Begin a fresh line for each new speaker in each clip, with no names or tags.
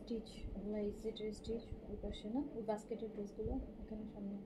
Stitch, ওগুলো এই সেটের স্টিচ ওই পাশে না, ওই বাস্কেটের ড্রেসগুলো এখানে সামনে।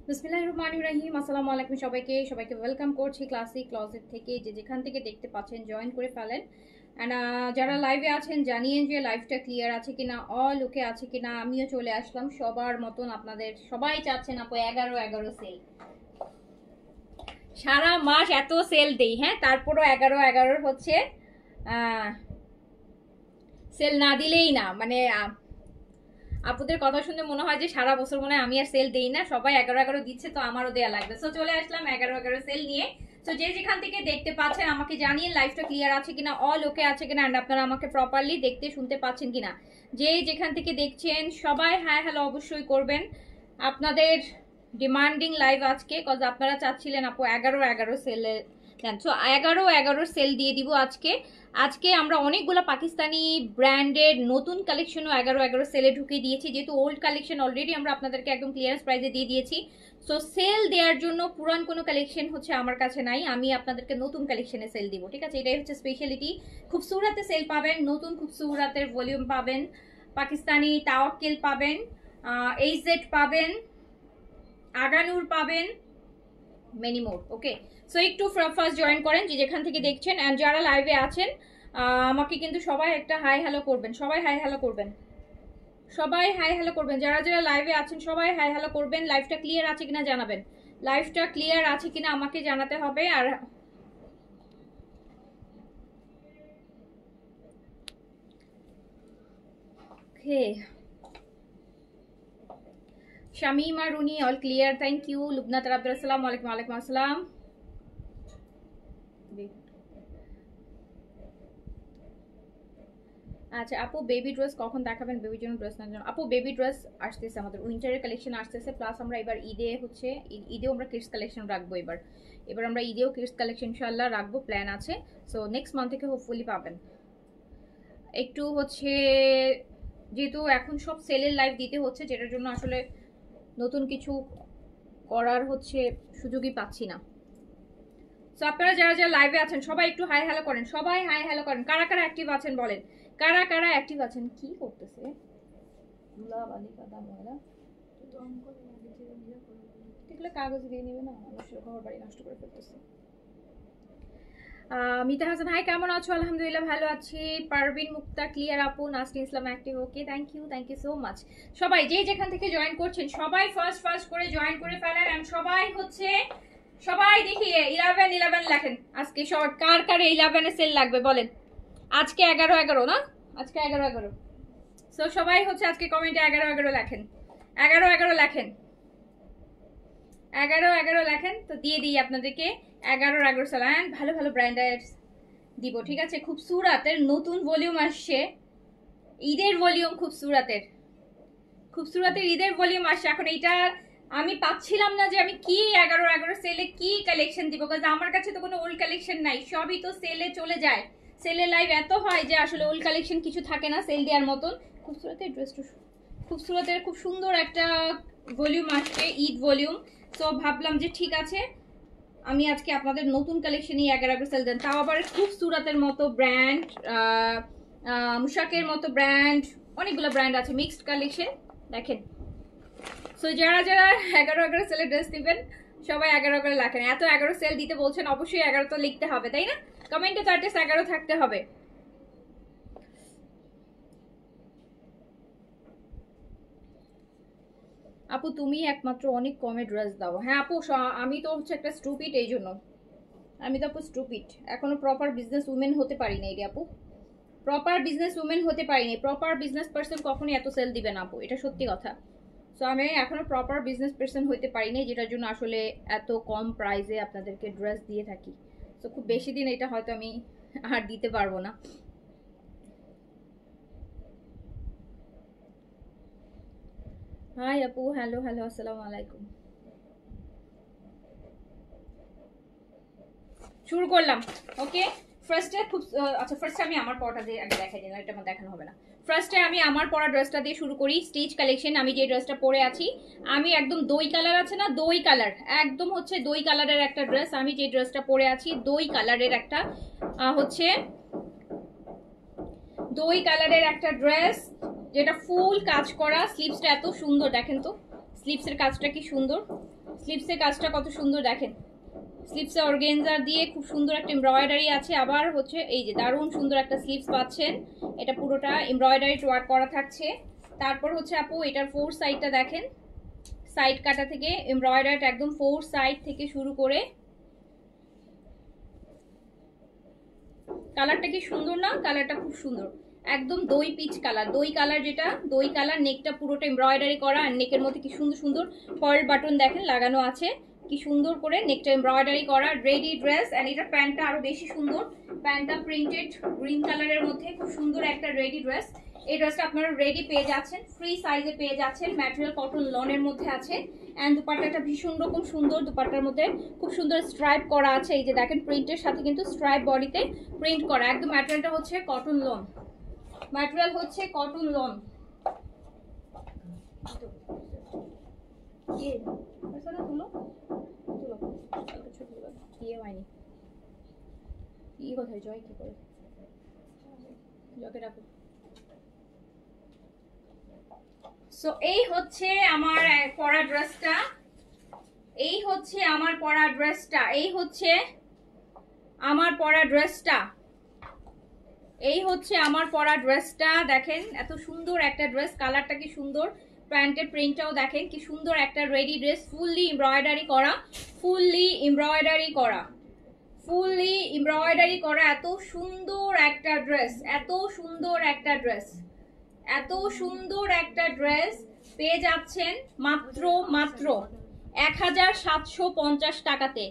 বিসমিল্লাহির রহমানির রহিম। আসসালামু আলাইকুম সবাইকে ওয়েলকাম করছি ক্লাসিক ক্লজেট থেকে। যেখান থেকে দেখতে পাচ্ছেন জয়েন করে ফেলেন। অ্যান্ড যারা লাইভে আছেন জানিয়েন যে লাইভটা ক্লিয়ার আছে কিনা, অল ওকে আছে কিনা। আমিও চলে আসলাম সবার মতন। আপনাদের সবাই চাচ্ছেন আপু 11 সেল, সারা মাস এত সেল দেই, হ্যাঁ তারপরও 11 হচ্ছে সেল না দিলেই না। মানে আপুদের কথা শুনে মনে হয় যে সারা বছর মনে হয় আমি আর সেল দেই না, সবাই 11 দিচ্ছে তো আমারও দেয়া লাগবে। সো চলে আসলাম 11 সেল নিয়ে। তো যে যেখান থেকে দেখতে পাচ্ছেন আমাকে জানিয়ে লাইভটা ক্লিয়ার আছে কিনা, অল ওকে আছে কিনা, অ্যান্ড আপনারা আমাকে প্রপারলি দেখতে শুনতে পাচ্ছেন কিনা। যে যেখান থেকে দেখছেন সবাই হাই হ্যালো অবশ্যই করবেন। আপনাদের ডিমান্ডিং লাইভ আজকে, কজ আপনারা চাচ্ছিলেন আপু 11 সেলে দেন। সো 11 সেল দিয়ে দিব আজকে। আজকে আমরা অনেকগুলো পাকিস্তানি ব্র্যান্ডের নতুন কালেকশনও 11 সেলে ঢুকিয়ে দিয়েছি, যেহেতু ওল্ড কালেকশন অলরেডি আমরা আপনাদেরকে একদম ক্লিয়ারেন্স প্রাইসে দিয়ে দিয়েছি। সো সেল দেওয়ার জন্য পুরান কোনো কালেকশন হচ্ছে আমার কাছে নাই, আমি আপনাদেরকে নতুন কালেকশনে সেল দিব, ঠিক আছে? এটাই হচ্ছে স্পেশালিটি। খুবসুরাতে সেল পাবেন, নতুন খুবসুরাতের ভলিউম পাবেন, পাকিস্তানি তাওয়াক্কিল পাবেন, এইজেড পাবেন, আগানুর পাবেন, মেনি মোর। ওকে, সো একটু ফার্স্ট জয়েন করেন যে যেখান থেকে দেখছেন। অ্যান্ড যারা লাইভে আছেন আমাকে কিন্তু সবাই একটা হাই হ্যালো করবেন, সবাই হাই হ্যালো করবেন, সবাই হাই হ্যালো করবেন। যারা যারা লাইভে আছেন সবাই হাই হ্যালো করবেন। লাইভটা ক্লিয়ার আছে কিনা জানাবেন, লাইভটা ক্লিয়ার আছে কিনা আমাকে জানাতে হবে। আর okay, Shamima Runi all clear, thank you. লুবনা তারাবদুল আসসালামু আলাইকুম। ওয়ালাইকুম আসসালাম। আচ্ছা আপু বেবি ড্রেস কখন দেখাবেন? বেবির জন্য ড্রেস না জন্য আপু বেবি ড্রেস আসতেছে, আমাদের উইন্টারের কালেকশন আসতেছে। প্লাস আমরা এবার ঈদে হচ্ছে ঈদেও আমরা কিডস কালেকশন রাখবো। এবার আমরা ঈদেও কিডস কালেকশন ইনশাআল্লাহ রাখবো, প্ল্যান আছে। সো নেক্সট মান্থ থেকে হোপফুলি পাবেন। একটু হচ্ছে যেহেতু এখন সব সেলের লাইভ দিতে হচ্ছে, যেটার জন্য আসলে নতুন কিছু করার হচ্ছে সুযোগই পাচ্ছি না। সো আপনারা যারা যারা লাইভে আছেন সবাই একটু হাই হ্যালো করেন, সবাই হাই হ্যালো করেন। কারা কারা অ্যাক্টিভ আছেন বলেন, কারা কারা অ্যাক্টিভ আছেন? কি করতেছে কাগজ দিয়ে নিবে না, মানুষের ঘর বাড়ি নষ্ট করে ফেলতেছে। মিতা হাসান হাই, কেমন আছো? আলহামদুলিল্লাহ ভালো আছি। পারভিন মুক্তা ক্লিয়ার আপু, Nasrin Islam active, okay thank you so much. সবাই যে যেখান থেকে জয়েন করছেন সবাই ফার্স্ট করে জয়েন করে ফেলেন। এন্ড সবাই হচ্ছে সবাই দেখি 11 লেখেন। আজকে শর্ট কার কার 11 এ সেল লাগবে বলেন। আজকে 11 না, আজকে 11। সো সবাই হচ্ছে আজকে কমেন্টে 11 লেখেন, 11 লেখেন, 11 লেখেন। তো দিয়ে দিই আপনাদেরকে 11 সাল। অ্যান্ড ভালো ভালো ব্র্যান্ডের দিব, ঠিক আছে? খুবসুরাতের নতুন ভলিউম আসছে, ঈদের ভলিউম, খুবসুরাতের ঈদের ভলিউম আসছে। এখন এইটা আমি পাচ্ছিলাম না যে আমি কি 11 সেলে কি কালেকশন দিব, কারণ আমার কাছে তো কোনো ওল্ড কালেকশন নাই, সবই তো সেলে চলে যায়। সেলের লাইভ এত হয় যে আসলে ওল্ড কালেকশন কিছু থাকে না সেল দেওয়ার মতন। খুবসুরতের ড্রেসটা খুবসুরতের, খুব সুন্দর একটা ভলিউম আসছে, ঈদ ভলিউম। সো ভাবলাম যে ঠিক আছে আমি আজকে আপনাদের নতুন কালেকশনই 11 সেল দেন, তাও আবার খুবসুরতের মতো ব্র্যান্ড, মুশাকের মতো ব্র্যান্ড, অনেকগুলো ব্র্যান্ড আছে, মিক্সড কালেকশন দেখেন। সো যারা যারা 11 সেলের ড্রেস দিবেন সবাই 11 লেখেন। এত 11 সেল দিতে বলছেন, অবশ্যই 11 তো লিখতে হবে, তাই না? কমেন্টে তো অ্যাটলিস্ট 11 থাকতে হবে। আপু তুমি একমাত্র অনেক কমে ড্রেস দাও। হ্যাঁ আপু, আমি তো হচ্ছে একটা স্টুপিড, এই জন্য আমি তো আপু স্টুপিড, এখনো প্রপার বিজনেস উমেন হতে পারিনি রে আপু, প্রপার বিজনেস উমেন হতে পারিনি। প্রপার বিজনেস পার্সন কখনোই এত সেল দিবে না আপু, এটা সত্যি কথা। সো আমি এখনো প্রপার বিজনেস পার্সন হতে পারিনি, যেটার জন্য আসলে এত কম প্রাইসে আপনাদেরকে ড্রেস দিয়ে থাকি। তো খুব বেশি দিন এটা হয়তো আমি আর দিতে পারবো না। হাই আপু, হ্যালো হ্যালো, আসসালামু আলাইকুম। শুরু করলাম, ওকে। ফার্স্টে খুব আচ্ছা, ফার্স্টে আমি আমার পরাটা দিয়ে আগে দেখাই দিলাম, এটা আমার দেখানো হবে না। ফার্স্টে আমি আমার পরা ড্রেসটা দিয়ে শুরু করি, স্টিচ কালেকশন। আমি যে ড্রেসটা পরে আছি, আমি একদম দই কালার আছে না, দই কালার, একদম হচ্ছে দই কালারের একটা ড্রেস। আমি যে ড্রেসটা পরে আছি দই কালারের একটা হচ্ছে দই কালারের একটা ড্রেস, যেটা ফুল কাজ করা। স্লিভসটা এত সুন্দর দেখেন তো, স্লিভসের কাজটা কি সুন্দর, স্লিভসের কাজটা কত সুন্দর দেখেন। স্লিভসে অর্গানজা দিয়ে খুব সুন্দর একটা এমব্রয়ডারি আছে, আবার হচ্ছে এই যে দারুণ সুন্দর একটা স্লিভস পাচ্ছেন, এটা পুরোটা এমব্রয়ডারি ওয়ার্ক করা থাকছে। তারপর হচ্ছে আপু এটার ফোর সাইডটা দেখেন, সাইড কাটা থেকে এমব্রয়ডারিটা একদম ফোর সাইড থেকে শুরু করে। কালারটা কি সুন্দর না, কালারটা খুব সুন্দর, একদম দই পিচ কালার, দই কালার, যেটা দই কালার। নেকটা পুরোটা এমব্রয়ডারি করা, আর নেকের মধ্যে কি সুন্দর সুন্দর পার্ল বাটন দেখেন লাগানো আছে, কি সুন্দর করে নেকটা এমব্রয়ডারি করা। রেডি ড্রেস, এন্ড এটা প্যান্টটা আরো বেশি সুন্দর, প্যান্টটা প্রিন্টেড গ্রিন কালারের মধ্যে, খুব সুন্দর একটা রেডি ড্রেস। এই ড্রেসটা আপনারা রেডি পেয়ে যাচ্ছেন, ফ্রি সাইজে পেয়ে যাচ্ছেন, ম্যাটেরিয়াল কটন লনের মধ্যে আছে। এন্ড দুপাট্টাটা ভীষণ রকম সুন্দর, দুপাট্টার মধ্যে খুব সুন্দর স্ট্রাইপ করা আছে, এই যে দেখেন প্রিন্টের সাথে কিন্তু স্ট্রাইপ বডিতে প্রিন্ট করা। একদম ম্যাটেরিয়ালটা হচ্ছে কটন লন, ম্যাটেরিয়াল হচ্ছে কটন লন। জয় কি করে জয়কে রাখো। সো এই হচ্ছে আমার পরা ড্রেসটা, এই হচ্ছে আমার পরা ড্রেসটা, এই হচ্ছে আমার পরা ড্রেসটা, এই হচ্ছে আমার পরা ড্রেসটা। দেখেন এত সুন্দর একটা ড্রেস, কালারটা কি সুন্দর, প্যান্টের প্রিন্টটাও দেখেন কি সুন্দর একটা রেডি ড্রেস, ফুললি এমব্রয়ডারি করা, ফুললি এমব্রয়ডারি করা, ফুললি এমব্রয়ডারি করা। এত সুন্দর একটা ড্রেস, এত সুন্দর একটা ড্রেস, এত সুন্দর একটা ড্রেস পেয়ে যাচ্ছেন মাত্র মাত্র 1750 টাকাতে,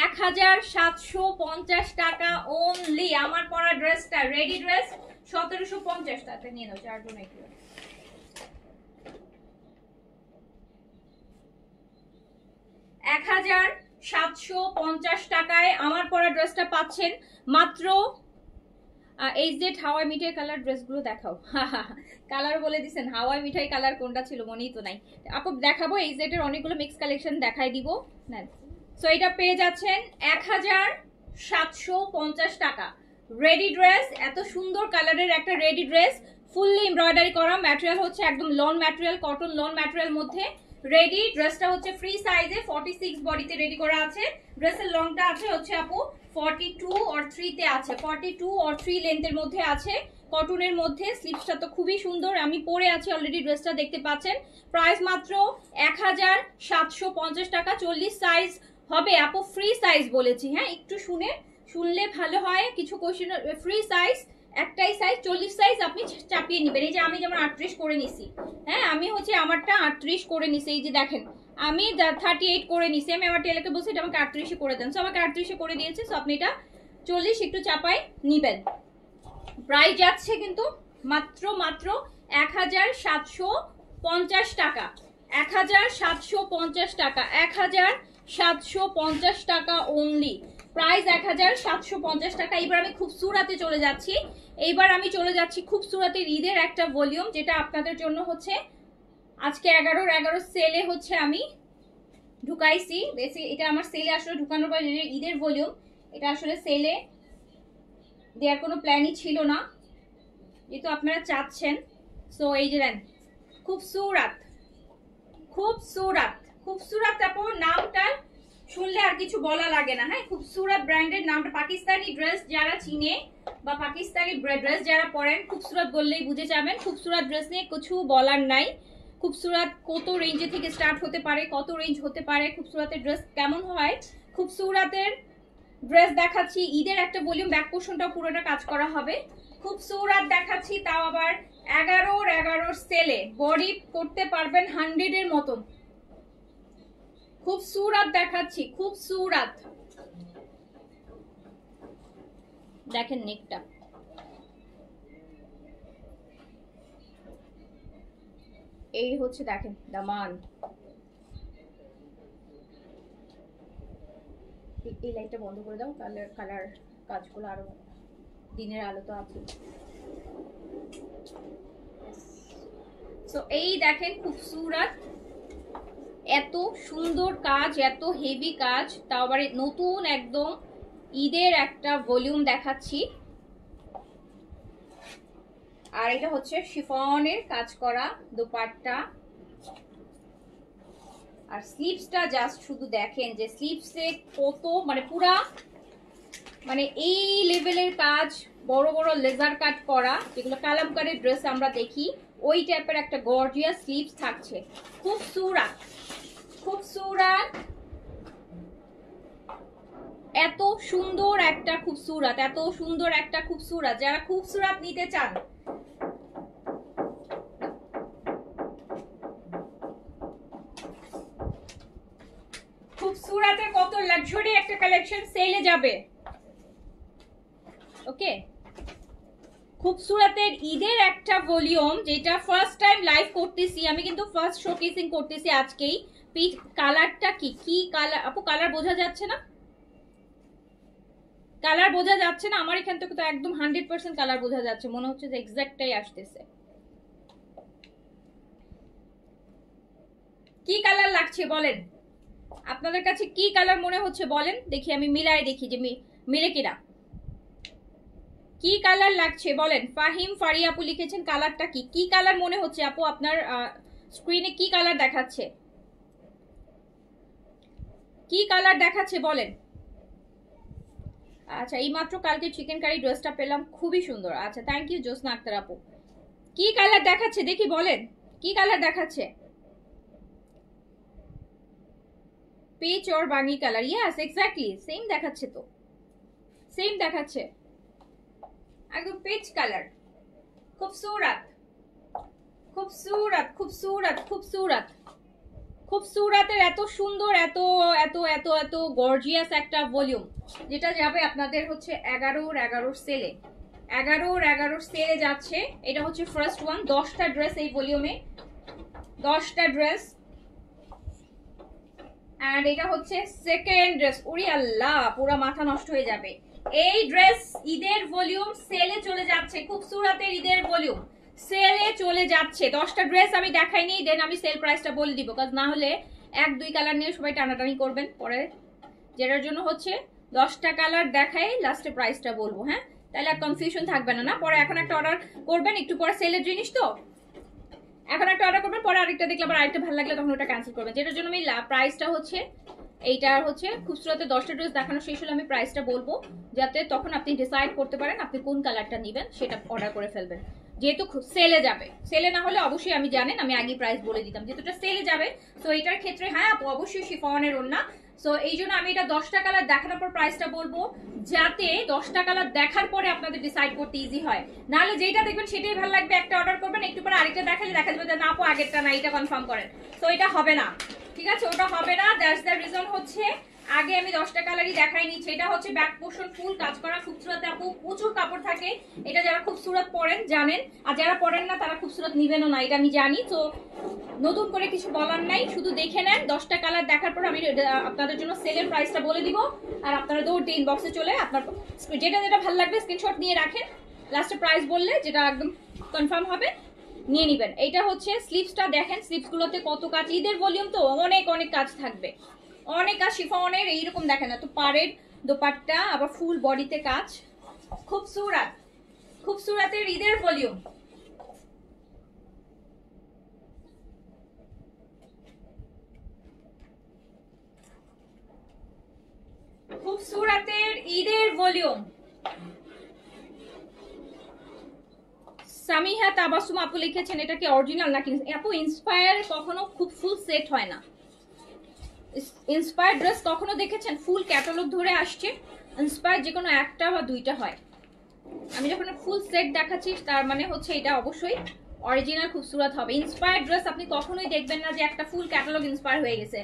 1750 টাকা অনলি। আমার পরা ড্রেসটা রেডি ড্রেস 1750 টাকা নিয়ে নাও, চারজন একটু। 1750 টাকায় আমার পরা ড্রেসটা পাচ্ছেন মাত্র। এইচজেড হাওয়াই মিঠাই কালার ড্রেসগুলো দেখাও, কালার বলে দিচ্ছেন, হাওয়াই মিঠাই কালার কোনটা ছিল মনেই তো নাই আপু, দেখাবো এইচজেড এর অনেকগুলো মিক্স কালেকশন দেখাই দিব। নেন, সো এটা পেয়ে যাচ্ছেন 1750 টাকা রেডি ড্রেস। এত সুন্দর কালারের একটা রেডি ড্রেস, ফুললি এমব্রয়ডারি করা, ম্যাটেরিয়াল হচ্ছে একদম lawn material, cotton lawn material মধ্যে রেডি। ড্রেসটা হচ্ছে ফ্রি সাইজে 46 বডিতে রেডি করা আছে। ড্রেসের লংটা আছে হচ্ছে আপু 42 or 3 তে আছে, 42 or 3 লেন্থের মধ্যে আছে, কটনের মধ্যে। স্লিভসটা তো খুবই সুন্দর, আমি পরে আছি অলরেডি, ড্রেসটা দেখতে পাচ্ছেন। প্রাইস মাত্র 1750 টাকা, 40 সাইজ হবে আপু, ফ্রি সাইজ বলেছি, হ্যাঁ একটু শুনলে ভালো হয়। কিছু কোশ্চেন, ফ্রি সাইজ একটাই সাইজ, 40 সাইজ আপনি চাপিয়ে নেবেন। এই যে আমি যেমন 38 করে নিছি, হ্যাঁ আমি হচ্ছে আমারটা 38 করে নিছি, এই যে দেখেন আমি 38 করে নিছি। আমি আমার টেলারকে বলছি এটা আমাকে 38 করে দেন, সো আমাকে 38 করে দিয়েছে। সো আপনি এটা 40 একটু চাপাই নিবেন। প্রাইস যাচ্ছে কিন্তু মাত্র মাত্র 1750 টাকা, 1750 টাকা, 1750 টাকা অনলি। প্রাইস 1750 টাকা। এবার আমি খুবসুরাতে চলে যাচ্ছি। এইবার আমি চলে যাচ্ছি খুবসুরাতের ঈদের একটা ভলিউম, যেটা আপনাদের জন্য হচ্ছে আজকে 11 সেলে হচ্ছে আমি ঢুকাইছি। এটা আমার সেলে আসলে ঢুকানোর পর ঈদের ভলিউম, এটা আসলে সেলে দেওয়ার কোনো প্ল্যানই ছিল না, যেহেতু আপনারা চাচ্ছেন। সো এই যে দেন খুবসুরাত, খুবসুরাত, খুবসুরাত। তারপর নামটা শুনলে আর কিছু বলা লাগে না। হ্যাঁ, খুবসুরাত ব্র্যান্ডের নামটা। পাকিস্তানি ড্রেস যারা চিনে বা পাকিস্তানি ড্রেস যারা পরেন, খুবসুরাত বললেই বুঝে যাবেন। খুবসুরাত ড্রেস নিয়ে কিছু বলার নাই। খুবসুরাত কত রেঞ্জে থেকে স্টার্ট হতে পারে, কত রেঞ্জ হতে পারে, খুবসুরাতের ড্রেস কেমন হয়। খুবসুরাতের ড্রেস দেখাচ্ছি ঈদের একটা ভলিউম, ব্যাক পোর্শনটাও পুরোটা কাজ করা হবে। খুবসুরাত দেখাচ্ছি, তাও আবার 11 সেলে। বডি করতে পারবেন 100 এর মতন। খুবসুরাত দেখাচ্ছি, খুবসুরাত। দেখেন নেকটা, এই হচ্ছে দেখেন দামান। এই লাইটটা বন্ধ করে দাও, কালার কাজগুলো আরো দিনের আলো তো আছে। সো এই দেখেন খুবসুরাত, এত সুন্দর কাজ, এত হেভি কাজ, তাও আবার নতুন একদম ঈদের একটা ভলিউম দেখাচ্ছি। আর এটা হচ্ছে শিফনের কাজ করা দোপাট্টা। আর স্লিভসটা জাস্ট শুধু দেখেন যে স্লিভসে কত মানে পুরা মানে এই লেভেলের কাজ, বড় বড় লেজার কাট করা, যেগুলো কালামকারী ড্রেস আমরা দেখি, ওই টাইপের একটা গর্জিয়াস স্লিভস থাকছে। খুবসুরাত, খুবসুরাত, এত সুন্দর একটা খুবসুরাত, এত সুন্দর একটা খুবসুরাত। যারা খুবসুরাত নিতে চান, খুবসুরাতের কত লাক্সারি একটা কালেকশন সেলে যাবে। ওকে, খুবসুরাতের ঈদের একটা ভলিউম, যেটা ফার্স্ট টাইম লাইভ করতেছি আমি, কিন্তু ফার্স্ট শোকেসিং করতেছি আজকেই। পিচ কালারটা কি কালার আপু? কালার বোঝা যাচ্ছে না, কালার বোঝা যাচ্ছে না। আমার এখান থেকে তো একদম 100% কালার বোঝা যাচ্ছে, মনে হচ্ছে যে এক্সাক্টটাই আসতেছে। কি কালার লাগছে বলেন, আপনাদের কাছে কি কালার মনে হচ্ছে বলেন, দেখি আমি মিলাই দেখি যে মিলে কিনা। কি কালার লাগছে বলেন। ফাহিম ফারিয়া আপু লিখেছেন কালারটা কি কালার মনে হচ্ছে আপু? আপনার স্ক্রিনে কি কালার দেখাচ্ছে, কি কালার দেখাচ্ছে বলেন। আচ্ছা, এই মাত্র কালকে চিকেন কারি ড্রেসটা পেলাম, খুবই সুন্দর। আচ্ছা, থ্যাংক ইউ জোসনা আক্তার আপু। কি কালার দেখাচ্ছে দেখি বলেন, কি কালার দেখাচ্ছে? পিচ और বাঙ্গি কালার, ইয়েস এক্স্যাক্টলি সেম দেখাচ্ছে, তো সেম দেখাচ্ছে, একদম পিচ কালার। খুবসুরত, খুবসুরত, খুবসুরত, খুবসুরত, খুবসুরতের এত সুন্দর, এত এত এত এত গর্জিয়াস একটা ভলিউম, যেটা যাবে আপনাদের হচ্ছে 11 সেলে। 11 সেলে যাচ্ছে। এটা হচ্ছে ফার্স্ট ওয়ান, 10টা ড্রেস এই ভলিউমে, 10টা ড্রেস। এন্ড এটা হচ্ছে সেকেন্ড ড্রেস। ওরে আল্লাহ, পুরো মাথা নষ্ট হয়ে যাবে। এই ড্রেস ঈদের ভলিউম সেলে চলে যাচ্ছে। খুবসুরতের ঈদের ভলিউম সেলে চলে যাচ্ছে। 10টা ড্রেস আমি দেখাইনি, দেন আমি সেল প্রাইসটা বলে দিব, কাজ না হলে 1-2 কালার নিয়ে সবাই টানাটানি করবেন পরে, যেটার জন্য হচ্ছে 10টা কালার দেখাই লাস্টে প্রাইসটা বলবো। হ্যাঁ, তাহলে আর কনফিউশন থাকবে না। পরে এখন একটা অর্ডার করবেন, একটু পরে সেলের জিনিস তো, এখন একটা অর্ডার করবেন, পরে আরেকটা দেখলে আবার আরেকটা ভালো লাগলে তখন ওটা ক্যান্সেল করবেন, যেটার জন্য আমি প্রাইসটা হচ্ছে এইটার হচ্ছে খুচরাতে 10টা ড্রেস দেখানো শেষ হলে আমি প্রাইসটা বলবো, যাতে তখন আপনি ডিসাইড করতে পারেন আপনি কোন কালারটা নেবেন, সেটা অর্ডার করে ফেলবেন। যেহেতু সেলে যাবে, সেলে না হলে অবশ্যই আমি জানেন আমি আগে প্রাইস বলে দিতাম, যেহেতু এটা সেলে যাবে। তো এটার ক্ষেত্রে হ্যাঁ অবশ্যই শিফনের ওড়না। সো এই জন্য আমি এটা 10টা কালার দেখানোর পর প্রাইসটা বলবো, যাতে 10টা কালার দেখার পরে আপনাদের ডিসাইড করতে ইজি হয়। নাহলে যেটা দেখবেন সেটাই ভালো লাগবে, একটা অর্ডার করবেন, একটু পরে আরেকটা দেখালে দেখা যাবে যে না আপু আগেরটা না, এটা কনফার্ম করেন। তো এটা হবে না, ঠিক আছে, ওটা হবে না। দ্যাটস দ্য রিজন হচ্ছে আগে আমি 10টা কালারই দেখাই নিচ্ছি। এটা হচ্ছে ব্যাক পোর্শন ফুল কাজ করা খুবসুরত আপু, প্রচুর কাপড় থাকে। এটা যারা খুবসুরত পরেন জানেন, আর যারা পরেন না তারা খুবসুরত নিবেনও না, এটা আমি জানি। তো নতুন করে কিছু বলার নাই, শুধু দেখে নেন। 10টা কালার দেখার পর আমি আপনাদের জন্য সেলের প্রাইসটা বলে দিব, আর আপনারা দৌড় দিয়ে ইনবক্সে চলে আপনার যেটা যেটা ভালো লাগবে স্ক্রিনশট নিয়ে রাখেন, লাস্টে প্রাইস বললে যেটা একদম কনফার্ম হবে নিয়ে নেবেন। এইটা হচ্ছে স্লিভসটা দেখেন, স্লিভসগুলোতে কত কাজ, ঈদের ভলিউম তো অনেক অনেক কাজ থাকবে, অনেক কাজ শিফনের এইরকম দেখেন না তো, পাড়ের দোপাট্টা আবার ফুল বডিতে কাজ, খুবসুরত খুবসুরতের ঈদের ভলিউম। খুবসুরতের ঈদের ভলিউম। সামিহা তাবাসুম আপু লিখেছেন এটা কি অরিজিনাল নাকি আপু? ইন্সপায়ার কখনো খুব ফুল সেট হয় না। ইন্সপায়ার ড্রেস কখনো দেখেছেন ফুল ক্যাটালগ ধরে আসছে? ইন্সপায়ার যে কোনো একটা বা দুইটা হয়। আমি যখন ফুল সেট দেখাচ্ছি তার মানে হচ্ছে এটা অবশ্যই অরিজিনাল খুবসুরত হবে। ইন্সপায়ার ড্রেস আপনি কখনোই দেখবেন না যে একটা ফুল ক্যাটালগ ইন্সপায়ার হয়ে গেছে।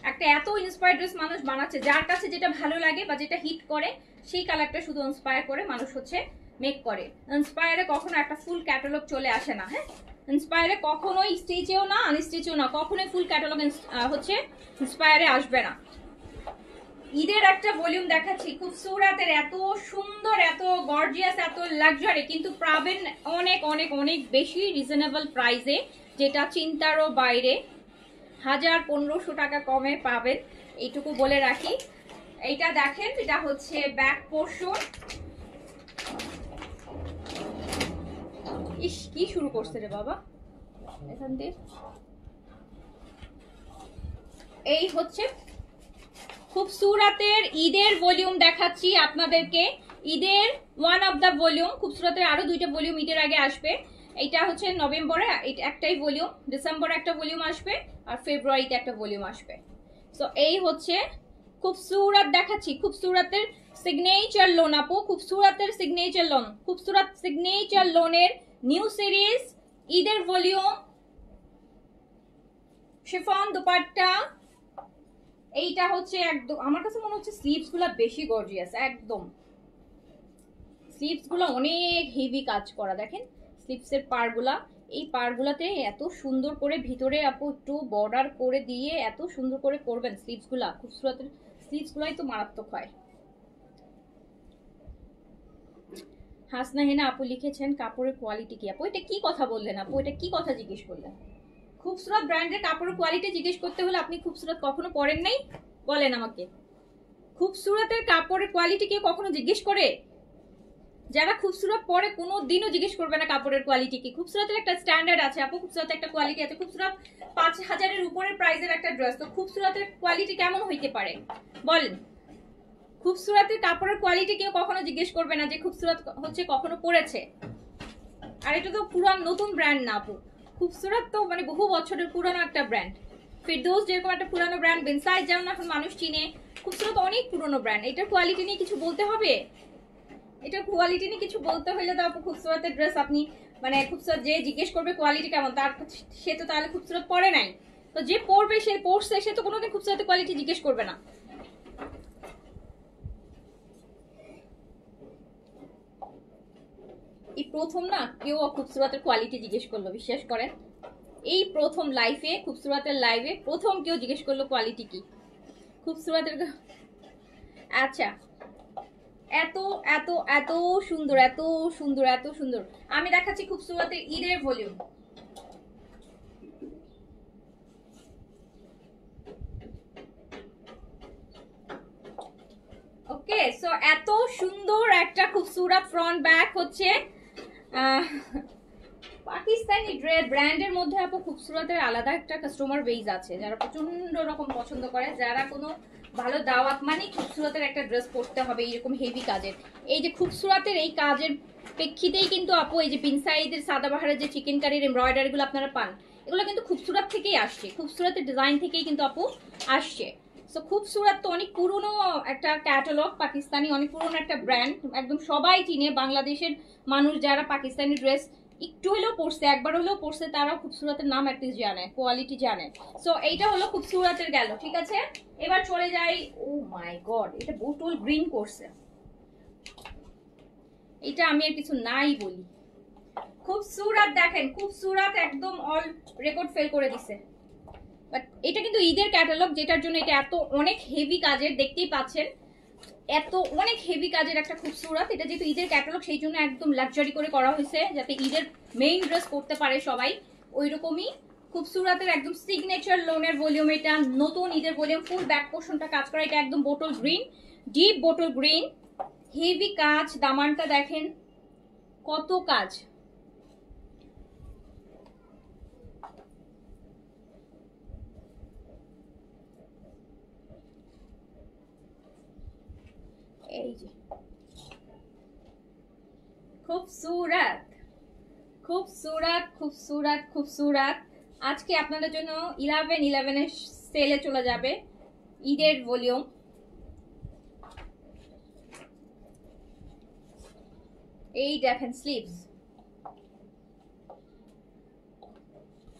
একটা এত ইন্সপায়ার ড্রেস মানুষ বানাচ্ছে, যার কাছে যেটা ভালো লাগে বা যেটা হিট করে সেই কালারটা শুধু ইন্সপায়ার করে মানুষ হচ্ছে মেক করে। ইন্সপায়ারে কখনো একটা ফুল ক্যাটালগ চলে আসে না। হ্যাঁ, ইন্সপায়ারে কখনোই স্টিচেও না আনস্টিচেও না, কখনোই ফুল ক্যাটালগ হচ্ছে ইন্সপায়ারে আসবে না। ঈদের একটা ভলিউম দেখাচ্ছি খুবসুরতের, এত সুন্দর, এত গর্জিয়াস, এত লাক্সারি, কিন্তু পাবেন অনেক অনেক অনেক বেশি রিজনেবল প্রাইসে, যেটা চিন্তারও বাইরে। 1000-1500 টাকা কমে পাবেন, এইটুকু বলে রাখি। এইটা দেখেন, এটা হচ্ছে ব্যাক পোর্শন। ইস কি শুরু করছে রে বাবা এখান থেকে। এই হচ্ছে খুবসুরতের ঈদের ভলিউম দেখাচ্ছি আপনাদেরকে, ঈদের ওয়ান অফ দ্য ভলিউম। খুবসুরতের আরো দুইটা ভলিউম ঈদের আগে আসবে। এইটা হচ্ছে নভেম্বরে একটাই ভলিউম, ডিসেম্বরে একটা ভলিউম আসবে, আর ফেব্রুয়ারিতে একটা ভলিউম আসবে। তো এই হচ্ছে খুবসুরত দেখাচ্ছি, খুবসুরতের সিগনেচার লোন আপু, খুবসুরতের সিগনেচার লোন, খুবসুরত সিগনেচার লোনের নিউ সিরিজ ঈদের ভলিউম, শিফন দুপাট্টা। এইটা হচ্ছে একদম আমার কাছে মনে হচ্ছে স্লিভস গুলা বেশি গর্জিয়াস, একদম স্লিভস গুলো অনেক হেভি কাজ করা। দেখেন স্লিভস এর পার গুলা, এই পার গুলাতে এত সুন্দর করে ভিতরে আপু একটু বর্ডার করে দিয়ে এত সুন্দর করে করবেন স্লিভস গুলা। খুবসুরতের স্লিভস গুলাই তো মারাত্মক হয়। হাসনা হেনা আপু লিখেছেন কাপড়ের কোয়ালিটি কি? আপু এটা কি কথা বললেন আপু? এটা কি কথা জিজ্ঞেস করলেন? খুবসুরত ব্র্যান্ডের কাপড়ের কোয়ালিটি জিজ্ঞেস করতে হলে আপনি খুবসুরত কখনো পরেন নাই? বলেন আমাকে, খুবসুরতের কাপড়ের কোয়ালিটি কেউ কখনো জিজ্ঞেস করে? যারা খুবসুরত পরে কোনো দিনও জিজ্ঞেস করবে না কাপড়ের কোয়ালিটি কি। খুবসুরতের একটা স্ট্যান্ডার্ড আছে আপু, খুবসুরতের একটা কোয়ালিটি আছে। খুবসুরত 5000-এর উপরের প্রাইসের একটা ড্রেস, তো খুবসুরতের কোয়ালিটি কেমন হইতে পারে বলেন? খুবসুরতের কাপড়ের কোয়ালিটি কেউ কখনো জিজ্ঞেস করবে না যে খুবসুরত হচ্ছে কখনো পরেছে। আর এটা তো পুরান নতুন ব্র্যান্ড না আপু, খুবসুরত তো মানে বহু বছরের পুরানো একটা ব্র্যান্ড। ফিরদৌস যেরকম একটা পুরানো ব্র্যান্ড, বেনসাইজ যেমন এখন মানুষ চিনে, খুবসুরত অনেক পুরনো ব্র্যান্ড। এটার কোয়ালিটি নিয়ে কিছু বলতে হবে? এটার কোয়ালিটি নিয়ে কিছু বলতে হইলে তো আপু খুবসুরতের ড্রেস আপনি মানে খুবসুরত যে জিজ্ঞেস করবে কোয়ালিটি কেমন, তার সে তো তাহলে খুবসুরত পরে নাই। তো যে পরবে সে পরছে, সে তো কোনোদিন খুবসুরতের কোয়ালিটি জিজ্ঞেস করবে না। এই প্রথম না কেউ খুবসুরতের কোয়ালিটি জিজ্ঞেস করলো, বিশ্বাস করেন এই প্রথম লাইফে, খুবসুরতের লাইভে প্রথম কেউ জিজ্ঞেস করলো কোয়ালিটি কি খুবসুরতের। আচ্ছা, এত এত এত সুন্দর, এত সুন্দর, এত সুন্দর। আমি দেখাচ্ছি খুবসুরতের ঈদের ভলিউম। ওকে, সো এত সুন্দর একটা খুবসুরত ফ্রন্ট ব্যাক হচ্ছে পাকিস্তানি ব্র্যান্ডের মধ্যে আপু খুবসুরতের আলাদা একটা কাস্টমার বেজ আছে, যারা প্রচন্ড রকম পছন্দ করে, যারা কোনো ভালো দাওয়াত মানে খুবসুরতের একটা ড্রেস পরতে হবে এরকম হেভি কাজের। এই যে খুবসুরতের এই কাজের প্রেক্ষিতেই কিন্তু আপু এই যে বিনসাইদের সাদাবাহারের যে চিকেন কারির এমব্রয়ডারিগুলো আপনারা পান, এগুলো কিন্তু খুবসুরত থেকেই আসছে, খুবসুরতের ডিজাইন থেকেই কিন্তু আপু আসছে। সো খুবসুরত তো অনেক পুরনো একটা ক্যাটালগ, পাকিস্তানি অনেক পুরনো একটা ব্র্যান্ড, একদম সবাই চিনে। বাংলাদেশের মানুষ যারা পাকিস্তানি ড্রেস একটু হলেও পড়ছে, একবার হলেও পড়ছে, তারা খুবসুরতের নাম অ্যাটলিস্ট জানে, কোয়ালিটি জানে। সো এইটা হলো খুবসুরতের গেল, ঠিক আছে। এবার চলে যাই, ও মাই গড, এটা বোটল গ্রিন করছে, এটা আমি আর কিছু নাই বলি। খুবসুরত দেখেন, খুবসুরত একদম অল রেকর্ড ফেল করে দিছে। বাট এটা কিন্তু ঈদের ক্যাটালগ, যেটার জন্য এটা এত অনেক হেভি কাজের, দেখতেই পাচ্ছেন এত অনেক হেভি কাজের একটা খুবসুরত। এটা যেহেতু ঈদের ক্যাটালগ সেই জন্য একদম লাক্সারি করে করা হয়েছে, যাতে ঈদের মেইন ড্রেস করতে পারে সবাই। ওই রকমই খুবসুরতের একদম সিগনেচার লোনের ভলিউম, এটা নতুন ঈদের ভলিউম, ফুল ব্যাক পোর্শনটা কাজ করা। এটা একদম bottle green, deep bottle green, heavy কাজ। দামানটা দেখেন কত কাজ, এই যে খুবসুরত, খুবসুরত খুবসুরত খুবসুরত। আজকে আপনাদের জন্য 11/11 সেলে চলে যাবে ঈদের ভলিউম। এই দেখেন স্লিভস,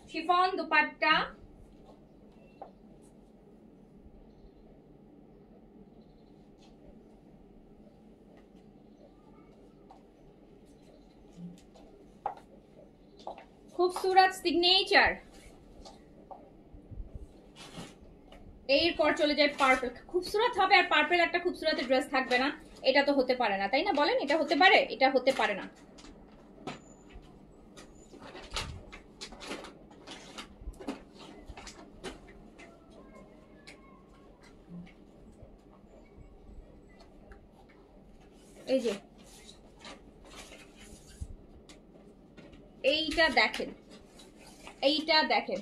শিফন দুপাট্টা, খুবসুরত সিগনেচার। এরপর চলে যায় পার্পল, খুবসুরত হবে আর পার্পল একটা খুবসুরতের ড্রেস থাকবে না, এটা তো হতে পারে না, তাই না বলেন? এটা হতে পারে? এটা হতে পারে না। এই যে এইটা দেখেন, এইটা দেখেন,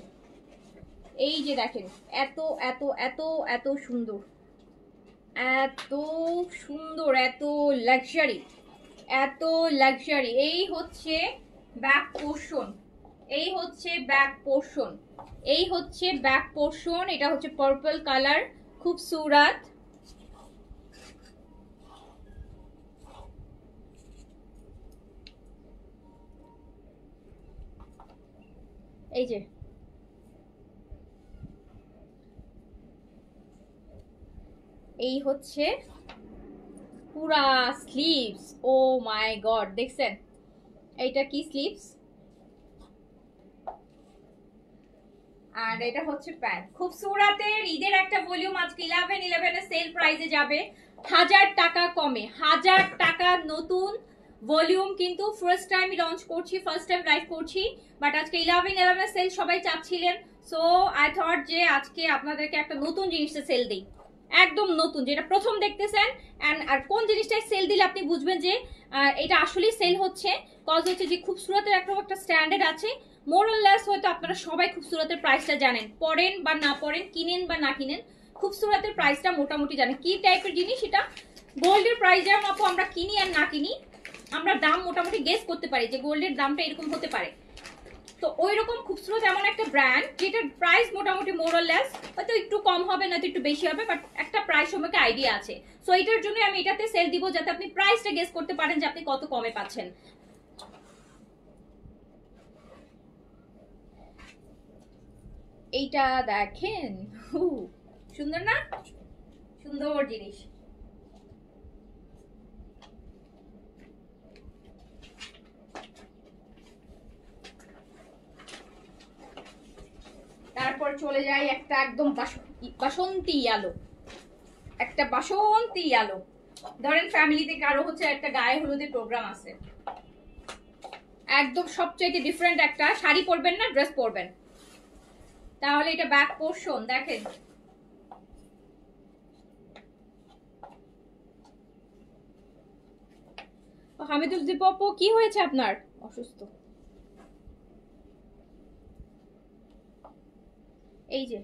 এই যে দেখেন, এত এত এত এত সুন্দর, এত সুন্দর, এত লাক্সারি, এত লাক্সারি। এই হচ্ছে ব্যাক পোর্শন, এই হচ্ছে ব্যাক পোর্শন, এই হচ্ছে ব্যাক পোর্শন। এটা হচ্ছে পার্পল কালার, খুবসুরত। এই যে এই হচ্ছে পুরা স্লিভস। ও মাই গড, দেখছেন এইটা কি স্লিভস, আর এটা হচ্ছে প্যান্ট। খুবসুরতের ঈদের একটা ভলিউম আজকে 11/11 সেল প্রাইসে যাবে 1000 টাকা কমে, 1000 টাকা নতুন ভলিউম। কিন্তু ফার্স্ট টাইম লঞ্চ করছি, ফার্স্ট টাইম লাইভ করছি, বাট আজকে 11/11 সেল সবাই চাচ্ছিলেন। সো আই থট যে আজকে আপনাদেরকে একটা নতুন জিনিসটা সেল দিই, একদম নতুন, যেটা প্রথম দেখতেছেন। আর কোন জিনিসটাই সেল দিলে আপনি বুঝবেন যে এটা আসলেই সেল হচ্ছে, কজ হচ্ছে যে খুবসুরতের একটা স্ট্যান্ডার্ড আছে। মোরলেস হয়তো আপনারা সবাই খুবসুরতের প্রাইসটা জানেন, পড়েন বা না পড়েন, কিনেন বা না কিনেন, খুবসুরতের প্রাইসটা মোটামুটি জানেন। কি টাইপের জিনিস এটা, গোল্ডের প্রাইস যেমন আপু আমরা কিনি আর না কিনি, আমরা দাম মোটামুটি গেস করতে পারি যে গোল্ডের দামটা এরকম হতে পারে। তো ওই রকম খুবসুরত এমন একটা ব্র্যান্ড যেটার প্রাইস মোটামুটি মোরলেস, হয়তো একটু কম হবে না তো একটু বেশি হবে, বাট একটা প্রাইস সম্পর্কে আইডিয়া আছে। সো এটার জন্য আমি এটাতে সেল দিব, যাতে আপনি প্রাইসটা গেস করতে পারেন যে আপনি কত কমে পাচ্ছেন। এইটা দেখেন, সুন্দর না? সুন্দর জিনিস। তারপর চলে যাই একটা একদম বাসন্তী আলো, একটা বাসন্তী আলো। ধরেন ফ্যামিলিতে কারো হচ্ছে একটা গায়ে হলুদের প্রোগ্রাম আছে, একদম সবচাইতে ডিফারেন্ট একটা শাড়ি পরবেন না, ড্রেস পরবেন, তাহলে এটা ব্যাক পোর্শন দেখেন, হামিদুল দীপ আপু কি হয়েছে আপনার? অসুস্থ? এই যে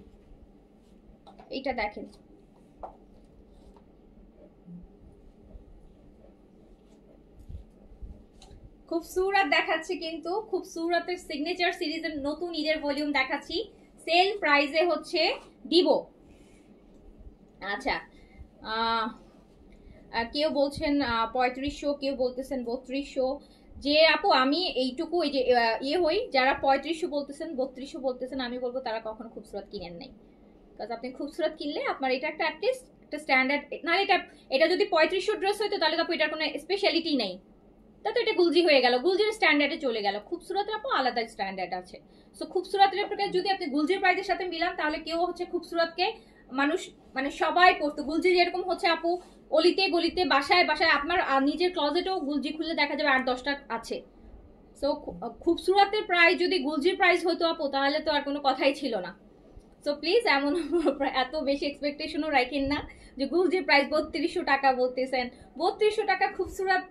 এইটা দেখেন, খুবসুরত দেখাচ্ছি, কিন্তু খুবসুরতের সিগনেচার সিরিজের নতুন ঈদের ভলিউম দেখাচ্ছি, সেল প্রাইসে হচ্ছে দিব। আচ্ছা, কেউ বলছেন 3500, কেউ বলতেছেন 3200, যে আপু আমি এইটুকু এই যে ইয়ে হই, যারা 3500 বলতেছেন 3200 বলতেছেন, আমি বলবো তারা কখনো খুবসুরত কিনেন নাই। কারণ আপনি খুবসুরত কিনলে আপনার এটা একটা অ্যাটলিস্ট একটা স্ট্যান্ডার্ড, না এটা এটা যদি 3500 ড্রেস হইতো তাহলে তো আপু এটার কোনো স্পেশালিটি নেই, তা তো এটা গুলজি হয়ে গেল, গুলজির স্ট্যান্ডার্ডে চলে গেল। খুবসুরতের আপু আলাদা স্ট্যান্ডার্ড আছে। সো খুবসুরতের আপনাকে যদি আপনি গুলজির প্রাইসের সাথে মিলান তাহলে কেউ হচ্ছে খুবসুরতকে মানুষ মানে সবাই পড়তো। গুলজি যেরকম হচ্ছে আপু অলিতে গলিতে বাসায় বাসায় আপনার নিজের ক্লজেটেও গুলজি খুললে দেখা যাবে 8-10টা আছে। সো খুবসুরতের প্রাইস যদি গুলজির প্রাইস হতো আপু তাহলে তো আর কোনো কথাই ছিল না। সো প্লিজ এমন এত বেশি এক্সপেকটেশনও রাখেন না যে গুলজির প্রাইস 3200 টাকা বলতেছেন। 3200 টাকা খুবসুরত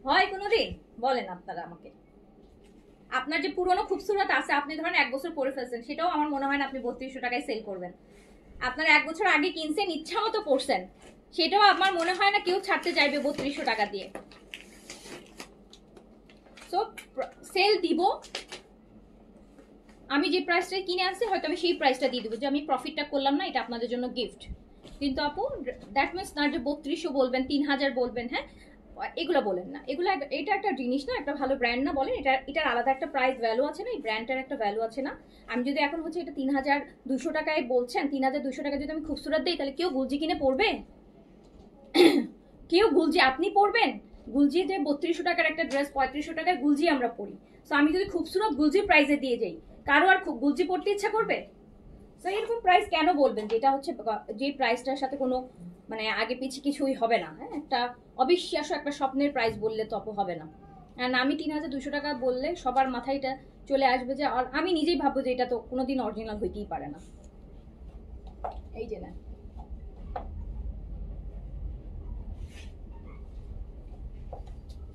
হয় কোনোদিন? বলেন আপনারা আমাকে। আপনার যে পুরনো খুবসুরত আছে, আপনি ধরেন 1 বছর পরে ফেলছেন, সেটাও আমার মনে হয় না আপনি 3200 টাকায় সেল করবেন। আপনার 1 বছর আগে কিনছেন, ইচ্ছা মতো পড়ছেন, সেটাও আমার মনে হয় না কেউ ছাড়তে চাইবে 3200 টাকা দিয়ে। সো সেল দিব, আমি যে প্রাইসটা কিনে আনছি হয়তো আমি সেই প্রাইসটা দিয়ে দেবো, যে আমি প্রফিটটা করলাম না, এটা আপনাদের জন্য গিফট। কিন্তু আপু দ্যাট মিনস না যে 3200 বলবেন, 3000 বলবেন, হ্যাঁ এগুলো বলেন না। এগুলো এটা একটা জিনিস না, একটা ভালো ব্র্যান্ড না বলেন, এটার আলাদা একটা প্রাইস ভ্যালু আছে না, এই ব্র্যান্ডটার একটা ভ্যালু আছে না। আমি যদি এখন হচ্ছে এটা 3200 টাকায় বলছেন, 3200 টাকা যদি আমি খুবসুরত দিই তাহলে কেউ গুলজি কিনে পড়বে? কেউ গুলজি আপনি পড়বেন? গুলজি যে 3200 টাকার একটা ড্রেস 3500 টাকায় গুলজি আমরা পড়ি। তো আমি যদি খুবসুরত গুলজি প্রাইসে দিয়ে যাই, কারো আর গুলজি পড়তে ইচ্ছা করবে? তো এরকম প্রাইস কেন বলবেন যেটা হচ্ছে যে প্রাইসটার সাথে কোনো মানে আগে পিছিয়ে কিছুই হবে না? হ্যাঁ, একটা অবিশ্বাস্য একটা স্বপ্নের প্রাইস বললে তো হবে না। আর আমি 3200 টাকা বললে সবার মাথায় এটা চলে আসবে যে, আমি নিজেই ভাববো যে এটা তো কোনোদিন অরিজিনাল হইতেই পারে না। এই যে না,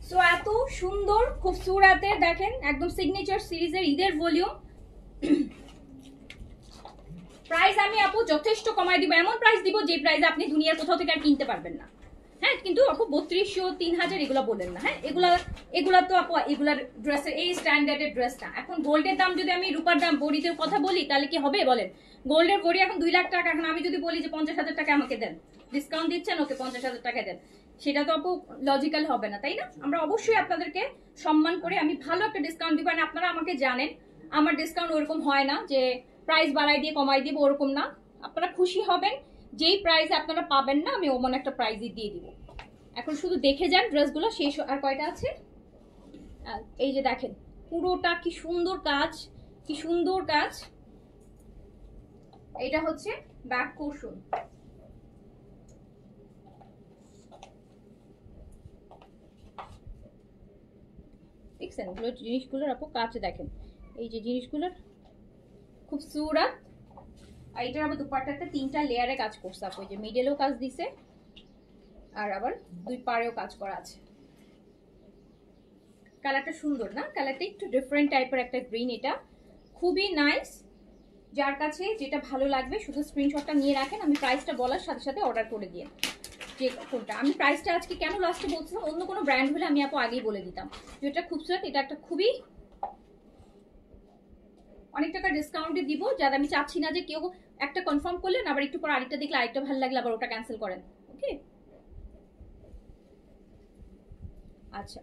সো এত সুন্দর খুবসুরাতে দেখেন একদম সিগনেচার সিরিজের ঈদের ভলিউম। প্রাইস আমি আপু যথেষ্ট কমাই দিব, এমন প্রাইস দিব যে প্রাইসে আপনি দুনিয়ার কোথাও থেকে আর কিনতে পারবেন না। হ্যাঁ, কিন্তু আপু 3200 3000 এগুলো বলেন না। হ্যাঁ, এগুলা তো আপু এগুলার ড্রেসের এই স্ট্যান্ডার্ডের ড্রেস না। এখন গোল্ডের দাম যদি আমি রূপার দাম বড়িদের কথা বলি তাহলে কি হবে বলেন? গোল্ডের বড়ি এখন 2 লাখ টাকা। এখন আমি যদি বলি যে 50,000 টাকা আমাকে দেন, ডিসকাউন্ট দিচ্ছেন, ওকে 50,000 টাকা দেন, সেটা তো আপু লজিক্যাল হবে না, তাই না? আমরা অবশ্যই আপনাদেরকে সম্মান করে আমি ভালো একটা ডিসকাউন্ট দিব। আর আপনারা আমাকে জানেন আমার ডিসকাউন্ট ওরকম হয় না যে প্রাইস বাড়াই দিয়ে কমাই দিব, ওরকম না। আপনারা খুশি হবেন যেই প্রাইসে আপনারা পাবেন না, আমি ওমন একটা প্রাইসই দিয়ে দিব। এখন শুধু দেখে যান ড্রেসগুলো শেষ। আর কয়টা আছে? এই যে দেখেন পুরোটা কি সুন্দর কাজ, কি সুন্দর কাজ। এটা হচ্ছে ব্যাক পোর্শন। দেখছেন এগুলো জিনিসগুলোর আপু কাজ দেখেন, এই যে জিনিসগুলোর খুব সুরাত। আর এটার আবার দুপাট্টাতে 3টা লেয়ারে কাজ করছে আপু, যে মিডলেও কাজ দিছে আর আবার 2 পাড়েও কাজ করা আছে। কালারটা সুন্দর না? কালারটা একটু ডিফারেন্ট টাইপের একটা গ্রিন, এটা খুবই নাইস। যার কাছে যেটা ভালো লাগবে শুধু স্ক্রিনশটটা নিয়ে রাখেন, আমি প্রাইসটা বলার সাথে সাথে অর্ডার করে দিয়ে। যে কোনটা আমি প্রাইসটা আজকে কেন লাস্টে বলছিলাম, অন্য কোনো ব্র্যান্ড হলে আমি আপু আগেই বলে দিতাম যেটা খুবসুরত। এটা একটা খুবই অনেক টাকা ডিসকাউন্টে দিব, যাতে আমি চাচ্ছি না যে কেউ একটা কনফার্ম করলেন আবার একটু পর আরেকটা দেখলে আরেকটা ভালো লাগলে আবার ওটা ক্যান্সেল করেন। ওকে, আচ্ছা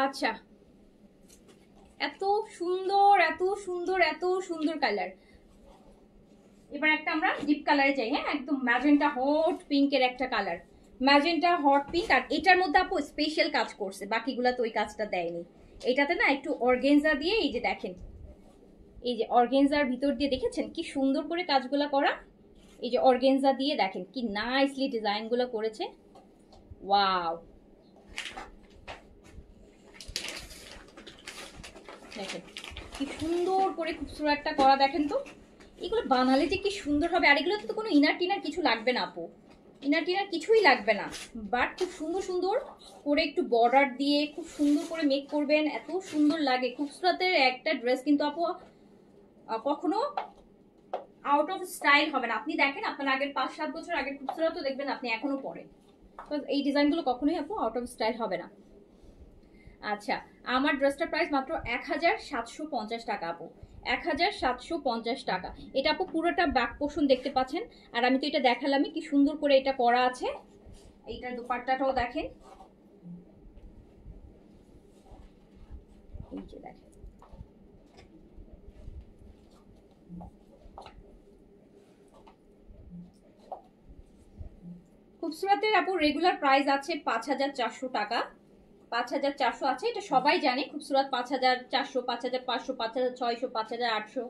আচ্ছা, এত সুন্দর এত সুন্দর এত সুন্দর কালার। এবার একটা আমরা ডিপ কালারে যাই। হ্যাঁ, একদম ম্যাজেন্টা হট পিঙ্কের একটা কালার, ম্যাজেন্টা হট পিঙ্ক। আর এটার মধ্যে আপু স্পেশাল কাজ করছে, বাকিগুলা তো ওই কাজটা দেয়নি। এটাতে না একটু অর্গেনজা দিয়ে, এই যে দেখেন এই যে অর্গেনজার ভিতর দিয়ে দেখেছেন কি সুন্দর করে কাজগুলো করা। এই যে অর্গেনজা দিয়ে দেখেন কি নাইসলি ডিজাইনগুলো করেছে। ওয়াও, দেখেন কি সুন্দর করে খুবসুরতটা করা। দেখেন তো এগুলো বানালে যে কি সুন্দর হবে। আর এগুলোতে তো কোনো ইনার টিনার কিছু লাগবে না আপু, ইনার টিনার কিছুই লাগবে না। বাট খুব সুন্দর সুন্দর করে একটু বর্ডার দিয়ে খুব সুন্দর করে মেক করবেন, এত সুন্দর লাগে। খুবসুরতের একটা ড্রেস কিন্তু আপু কখনো আউট অফ স্টাইল হবে না। আপনি দেখেন আপনার আগের 5-7 বছর আগের খুবসুরত দেখবেন আপনি এখনো পরেন, তো এই ডিজাইনগুলো কখনোই আপু আউট অফ স্টাইল হবে না। আচ্ছা, আমার ড্রেসটার প্রাইস মাত্র 1750 টাকা আপু, 1750 টাকা। এটা আপু পুরোটা ব্যাক পোর্শন দেখতে পাচ্ছেন, আর আমি তো এটা দেখালামই কি সুন্দর করে এটা করা আছে। এইটার দুপাট্টাটাও দেখেন, এই যে দেখেন খুবসুরতের আপু রেগুলার প্রাইস আছে 5400 টাকা, 5400 আছে, এটা সবাই জানে। খুবসুরত 5400, 5500, 5600, 5800,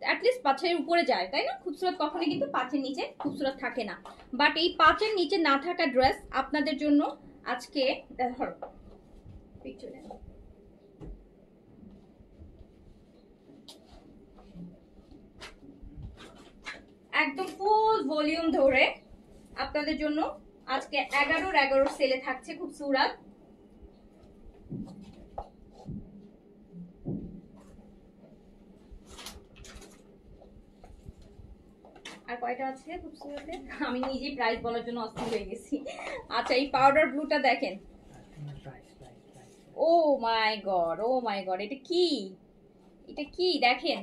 অ্যাটলিস্ট 5-এর উপরে যায়, তাই না? খুবসুরত কখনোই কিন্তু 5-এর নিচে খুবসুরত থাকে না। বাট এই 5-এর নিচে না থাকা ড্রেস আপনাদের জন্য আজকে ধরো পিকচার নেন, একদম ফুল ভলিউম ধরে আপনাদের জন্য আজকে 11-11 সেলে থাকছে খুবসুরত। আর কয়টা আছে খুবসুরতে, আমি নিজেই প্রাইস বলার জন্য অস্থির হয়ে গেছি। আচ্ছা, এই পাউডার ব্লুটা দেখেন, ও মাই গড, ও মাই গড, এটা কি, এটা কি দেখেন,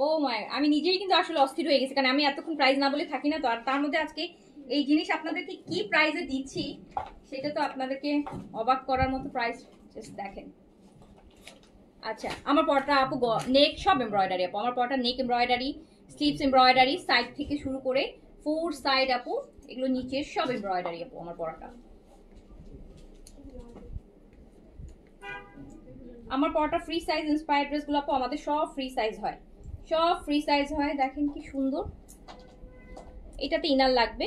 ও মাই, আমি নিজেই কিন্তু আসলে অস্থির হয়ে গেছি, কারণ আমি এতক্ষণ প্রাইস না বলে থাকি না তো। আর তার মধ্যে আজকে এই জিনিস আপনাদেরকে কি প্রাইসে দিচ্ছি সেটা তো আপনাদেরকে অবাক করার মতো প্রাইস, জাস্ট দেখেন। আচ্ছা, আমার পরটা আপু নেক সব এমব্রয়ডারি আপু, আমার পরটা নেক এমব্রয়ডারি, স্লিভস এমব্রয়ডারি, সাইড থেকে শুরু করে 4 সাইড আপু, এগুলো নিচে সব এমব্রয়ডারি আপু আমার পরটা। আমার পরটা ফ্রি সাইজ ইন্সপায়ার্ড ড্রেসগুলো আপু আমাদের সব ফ্রি সাইজ হয়, সব ফ্রি সাইজ হয়। দেখেন কি সুন্দর, এটাতে ইনার লাগবে,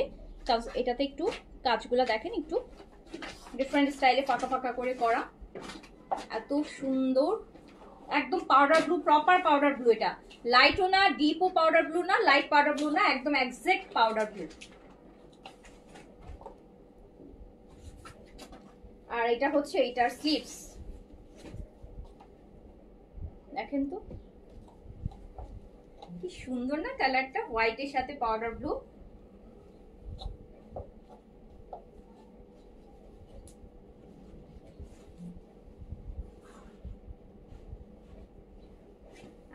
এটাতে একটু কাজগুলো দেখেন একটু ডিফারেন্ট স্টাইলে ফাঁকা ফাঁকা করে করা, এত সুন্দর, একদম powder blue, proper powder blue. এটা লাইটও না, ডিপও পাউডার ব্লু না, লাইট পাউডার ব্লু না, একদম এক্সাক্ট পাউডার ব্লু। আর এটা হচ্ছে এটার স্লিভস, দেখেন তো কি সুন্দর না কালারটা, হোয়াইটের সাথে পাউডার ব্লু।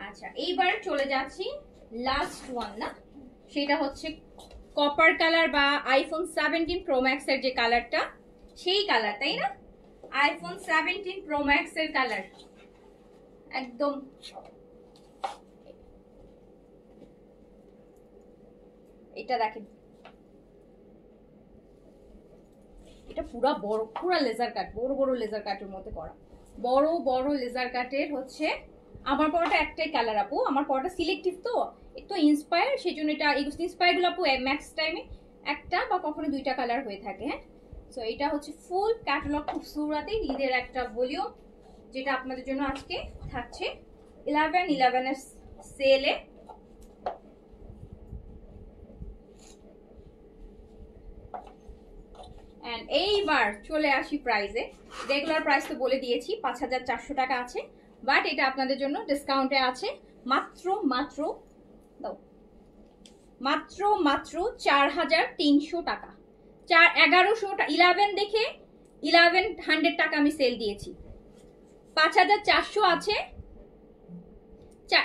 আচ্ছা, এইবার চলে যাচ্ছি লাস্ট ওয়ান না, সেটা হচ্ছে কপার কালার বা আইফোন 17 প্রো ম্যাক্স এর যে কালারটা, সেই কালার, তাই না? আইফোন 17 প্রো ম্যাক্স এর কালার, একদম এটা দেখেন, এটা পুরা বড়, পুরা লেজার কাট, বড় বড় লেজার কাটের মধ্যে করা, বড় বড় লেজার কাটের হচ্ছে। আমার পরটা একটাই কালার আপু, আমার পরটা সিলেক্টিভ তো, একটু ইন্সপায়ার, সেই জন্য এটা ইন্সপায়ার গুলো আপু ম্যাক্স টাইমে একটা বা কখনো 2টা কালার হয়ে থাকে। হ্যাঁ, সো এটা হচ্ছে ফুল ক্যাটালগ খুবসুরতে ঈদের একটা ভলিউম, যেটা আপনাদের জন্য আজকে থাকছে 11-11 এর সেলে। এইবার চলে আসি প্রাইসে। রেগুলার প্রাইস তো বলে দিয়েছি 5400 টাকা আছে, বাট এটা আপনাদের জন্য ডিসকাউন্টে আছে মাত্র মাত্র দাও মাত্র মাত্র 4300 টাকা। 1100 11 দেখে 1100 টাকা আমি সেল দিয়েছি, 5400 আছে,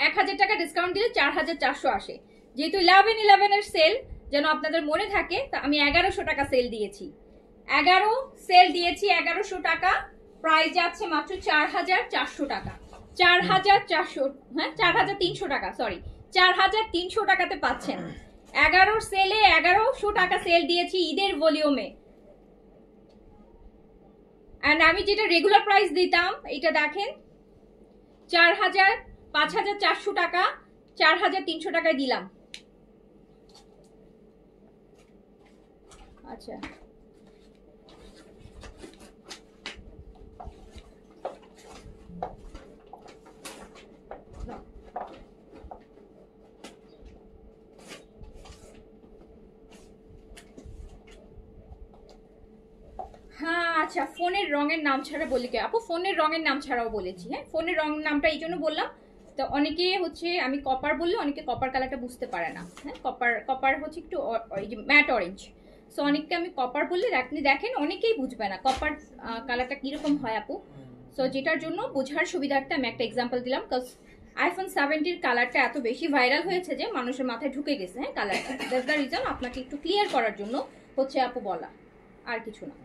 1000 টাকা ডিসকাউন্ট দিলে 4400 আসে। যেহেতু 11-11 এর সেল যেন আপনাদের মনে থাকে, তা আমি 1100 টাকা সেল দিয়েছি, 1100 টাকা, প্রাইস যাচ্ছে মাত্র 4400 টাকা, 4400, হ্যাঁ 4300 টাকা, সরি 4300 টাকাতে পাচ্ছেন। 11 সেলে 1100 টাকা সেল দিয়েছি ঈদের ভলিউমে। এন্ড আমি যেটা রেগুলার প্রাইস দিতাম, এটা দেখেন 5400 টাকা, 4300 টাকায় দিলাম। আচ্ছা, হ্যাঁ আচ্ছা, ফোনের রঙের নাম ছাড়া বলি কে আপু, ফোনের রঙের নাম ছাড়াও বলেছি। হ্যাঁ, ফোনের রং নামটা এই জন্য বললাম, তো অনেকে হচ্ছে আমি কপার বললে অনেকে কপার কালারটা বুঝতে পারে না। হ্যাঁ, কপার হচ্ছে একটু ম্যাট অরেঞ্জ, সো অনেককে আমি কপার বললে আপনি দেখেন অনেকেই বুঝবে না কপার কালারটা কিরকম হয় আপু। সো যেটার জন্য বোঝার সুবিধার্থে আমি একটা এক্সাম্পল দিলাম, কারণ আইফোন 70 কালারটা এত বেশি ভাইরাল হয়েছে যে মানুষের মাথায় ঢুকে গেছে। হ্যাঁ, কালারটা দ্যাটস দ্য রিজন আপনাকে একটু ক্লিয়ার করার জন্য হচ্ছে আপু বলা, আর কিছু না।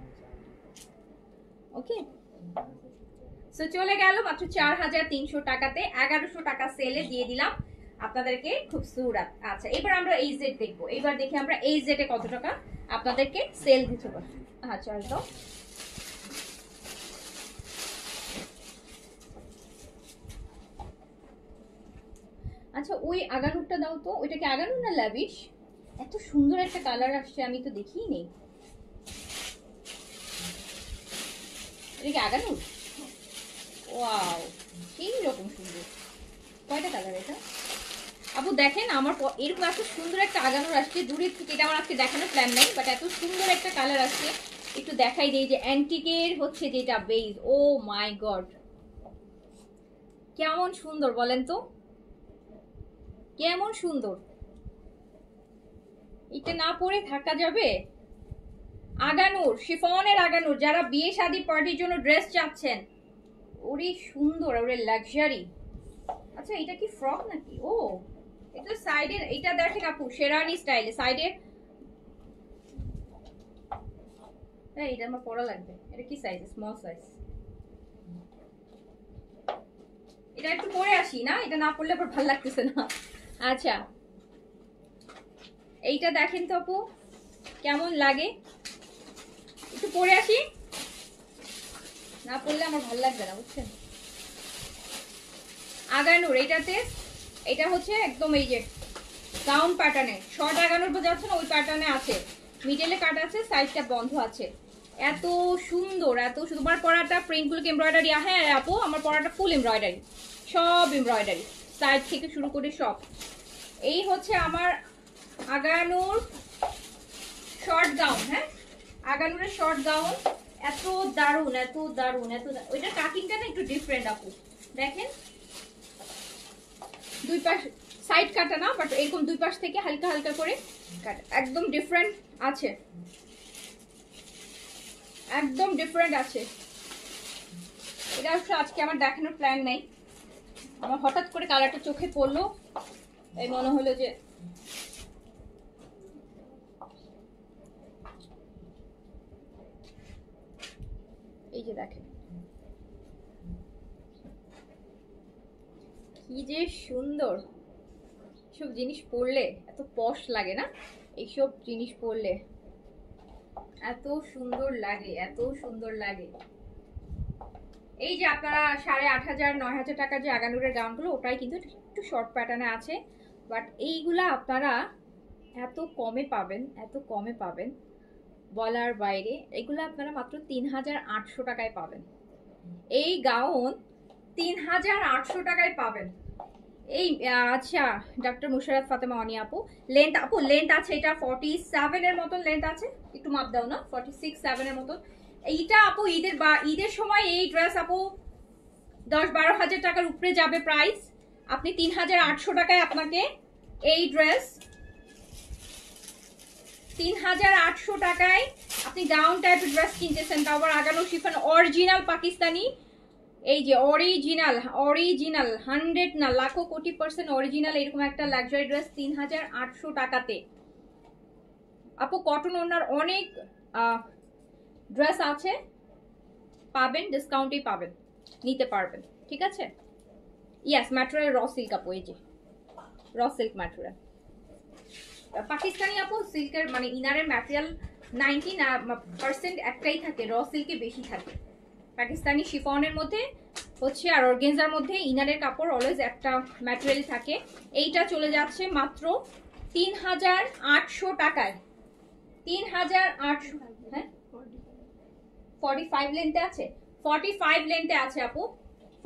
ওকে, সো চলে গেল মাত্র 4300 টাকাতে, 1100 টাকা সেলে দিয়ে দিলাম আপনাদেরকে, খুব সুরাত। আচ্ছা, এবার আমরা এই জেড দেখবো। এবার দেখি আমরা এই জেডে কত টাকা আপনাদেরকে সেল দিতে পারি। আচ্ছা, তো আচ্ছা ওই আগানুরটা দাও তো, ওইটা কি আগানুর না ল্যাভিশ? এত সুন্দর একটা কালার আসছে, আমি তো দেখিই নেই। এটা কি আগানুর? ওয়াও, এই রকম সুন্দর। কয়টা কালার এটা আপু? দেখেন আমার এরকম এত সুন্দর একটা আগানোর আসছে দূরের থেকে, এটা আমার আজকে দেখানোর প্ল্যান নাই, বাট এত সুন্দর একটা কালার আসছে। একটু দেখাই দেই যে অ্যান্টিকের হচ্ছে যেটা বেজ। ও মাই গড, কেমন সুন্দর বলেন তো, কেমন সুন্দর। এটা না পরে থাকা যাবে? আগানুর, শিফনের আগানুর, যারা বিয়ে শাদী পার্টির জন্য ড্রেস চাচ্ছেন, ওরে সুন্দর, ওরে লাক্সারি। আচ্ছা, এটা কি ফ্রক নাকি? ও, এটা সাইডে, এটা দেখেন আপু শেরানি স্টাইলে সাইডে। এই এটা আমার পরা লাগবে। এটা কি সাইজ? Small size. এটা একটু পরে আসি না, এটা না পরলে আবার ভালো লাগতেছে না। আচ্ছা, এইটা দেখেন তো আপু কেমন লাগে, একটু পরে আসি, না পরলে আমার ভালো লাগবে না, বুঝছেন। আগানুর এইটাতে, এটা হচ্ছে একদম এই যে গাউন প্যাটার্নে, শর্ট আগানুর বোঝাচ্ছে না, ওই প্যাটার্নে আছে, মিডলে কাট আছে, সাইডটা বন্ধ আছে। এত সুন্দর, এত সুন্দর। আমার পরাটা প্রিন্টগুলোকে এমব্রয়ডারি। হ্যাঁ আপু, আমার পরাটা ফুল এমব্রয়ডারি, সব এমব্রয়ডারি, সাইড থেকে শুরু করে সব। এই হচ্ছে আমার আগানুর শর্ট গাউন। হ্যাঁ, আগানুরের শর্ট গাউন, এত দারুন, এত দারুন, এত ওইটা কাটিংটা না একটু ডিফারেন্ট আপু, দেখেন দুই পাশ সাইড কাটা না, বাট এরকম দুই পাশ থেকে হালকা হালকা করে কাটা, একদম ডিফারেন্ট আছে, একদম ডিফারেন্ট আছে। এটা অবশ্য আজকে আমার দেখানোর প্ল্যান নেই, আমার হঠাৎ করে কালারটা চোখে পড়লো, এই মনে হলো যে এই যে দেখেন কি যে সুন্দর। সব জিনিস পরলে এত পশ লাগে না, এইসব জিনিস পরলে এত সুন্দর লাগে, এত সুন্দর লাগে। এই যে আপনারা 8500 9000 টাকার যে আগানুরের গাউনগুলো, ওটাই কিন্তু একটু শর্ট প্যাটার্নে আছে, বাট এইগুলা আপনারা এত কমে পাবেন, এত কমে পাবেন বলার বাইরে। এগুলো আপনারা মাত্র 3800 টাকায় পাবেন। এই গাউন 3800 টাকায় পাবেন। এই আচ্ছা, ডক্টর মুশাররত ফাতেমা অনি আপু, লেন্থ আপু লেন্থ আছে এটা 47 এর মতন লেন্থ আছে, একটু মাপ দাও না, 46-7 এর মতন। এইটা আপু ঈদের সময় এই ড্রেস আপু 10-12 হাজার টাকার উপরে যাবে প্রাইস। আপনি 3800 টাকায় আপনাকে এই ড্রেস, 3800 টাকায় আপনি গাউন টাইপের ড্রেস কিনতেছেন, তাও আবার আগানো শিফন অরিজিনাল পাকিস্তানি। এই যে অরিজিনাল, অরিজিনাল 100 না লাখো কোটি % অরিজিনাল এরকম একটা লাক্সারি ড্রেস 3800 টাকাতে। আপু কটন ওনার অনেক ড্রেস আছে, পাবেন ডিসকাউন্টেই পাবেন, নিতে পারবেন, ঠিক আছে। ইয়াস, ম্যাটেরিয়াল র সিল্ক আপু, এই যে র সিল্ক ম্যাটেরিয়াল পাকিস্তানি আপু। সিল্কের মানে ইনারের ম্যাটেরিয়াল 90% একটাই থাকে, র সিল্কে বেশি থাকে। পাকিস্তানি শিফনের মধ্যে হচ্ছে আর অর্গেনজার মধ্যে ইনারের কাপড় অলওয়েজ একটা ম্যাটেরিয়াল থাকে। এইটা চলে যাচ্ছে মাত্র 3800 টাকায়, 3800। হ্যাঁ, 45 লেন্থে আছে, 45 লেন্থে আছে আপু,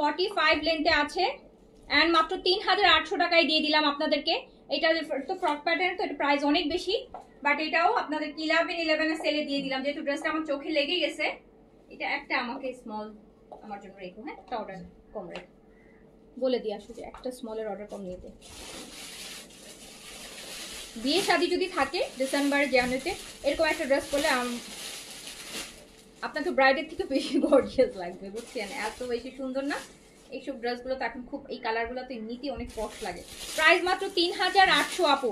45 লেন্থে আছে, এন্ড মাত্র 3800 টাকায় দিয়ে দিলাম আপনাদেরকে। এটা তো ফ্রক প্যাটার্ন, তো এটা প্রাইস অনেক বেশি, বাট এটাও আপনাদের 11 সেলে দিয়ে দিলাম, যেহেতু ড্রেসটা আমার চোখে লেগে গেছে। এটা একটা আমাকে স্মল আমার জন্য রেখো, হ্যাঁ, একটা অর্ডার কম রেখো, বলে দিয়ে আসো যে একটা স্মলের অর্ডার কম নিতে। বিয়ে শাদী যদি থাকে ডিসেম্বর জানুয়ারিতে এরকম একটা ড্রেস পরলে আপনাকে ব্রাইডের থেকে বেশি গর্জিয়াস লাগবে, বুঝছেন? এত বেশি সুন্দর না এইসব ড্রেসগুলো? তো এখন খুব এই কালারগুলো তো এমনিতেই অনেক পশ লাগে। প্রাইস মাত্র 3800 আপু,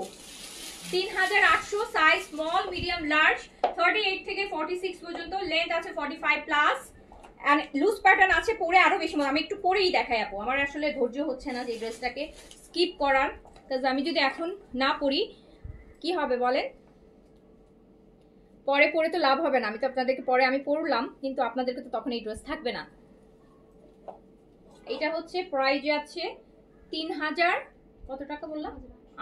3800, সাইজ স্মল মিডিয়াম লার্জ 38 থেকে 46 পর্যন্ত, লেন্থ আছে 45 প্লাস এন্ড লুজ প্যাটার্ন আছে। পরে আরো বেশি আমি একটু পরেই দেখাই আপু, আমার আসলে ধৈর্য হচ্ছে না যে ড্রেসটাকে স্কিপ করার, কারণ আমি যদি এখন না পরি কি হবে বলেন? পরে পরে তো লাভ হবে না, আমি তো আপনাদেরকে পরে আমি পরলাম কিন্তু আপনাদেরকে তো তখন এই ড্রেস থাকবে না। এটা হচ্ছে প্রাইস আছে 3000 কত টাকা বললাম?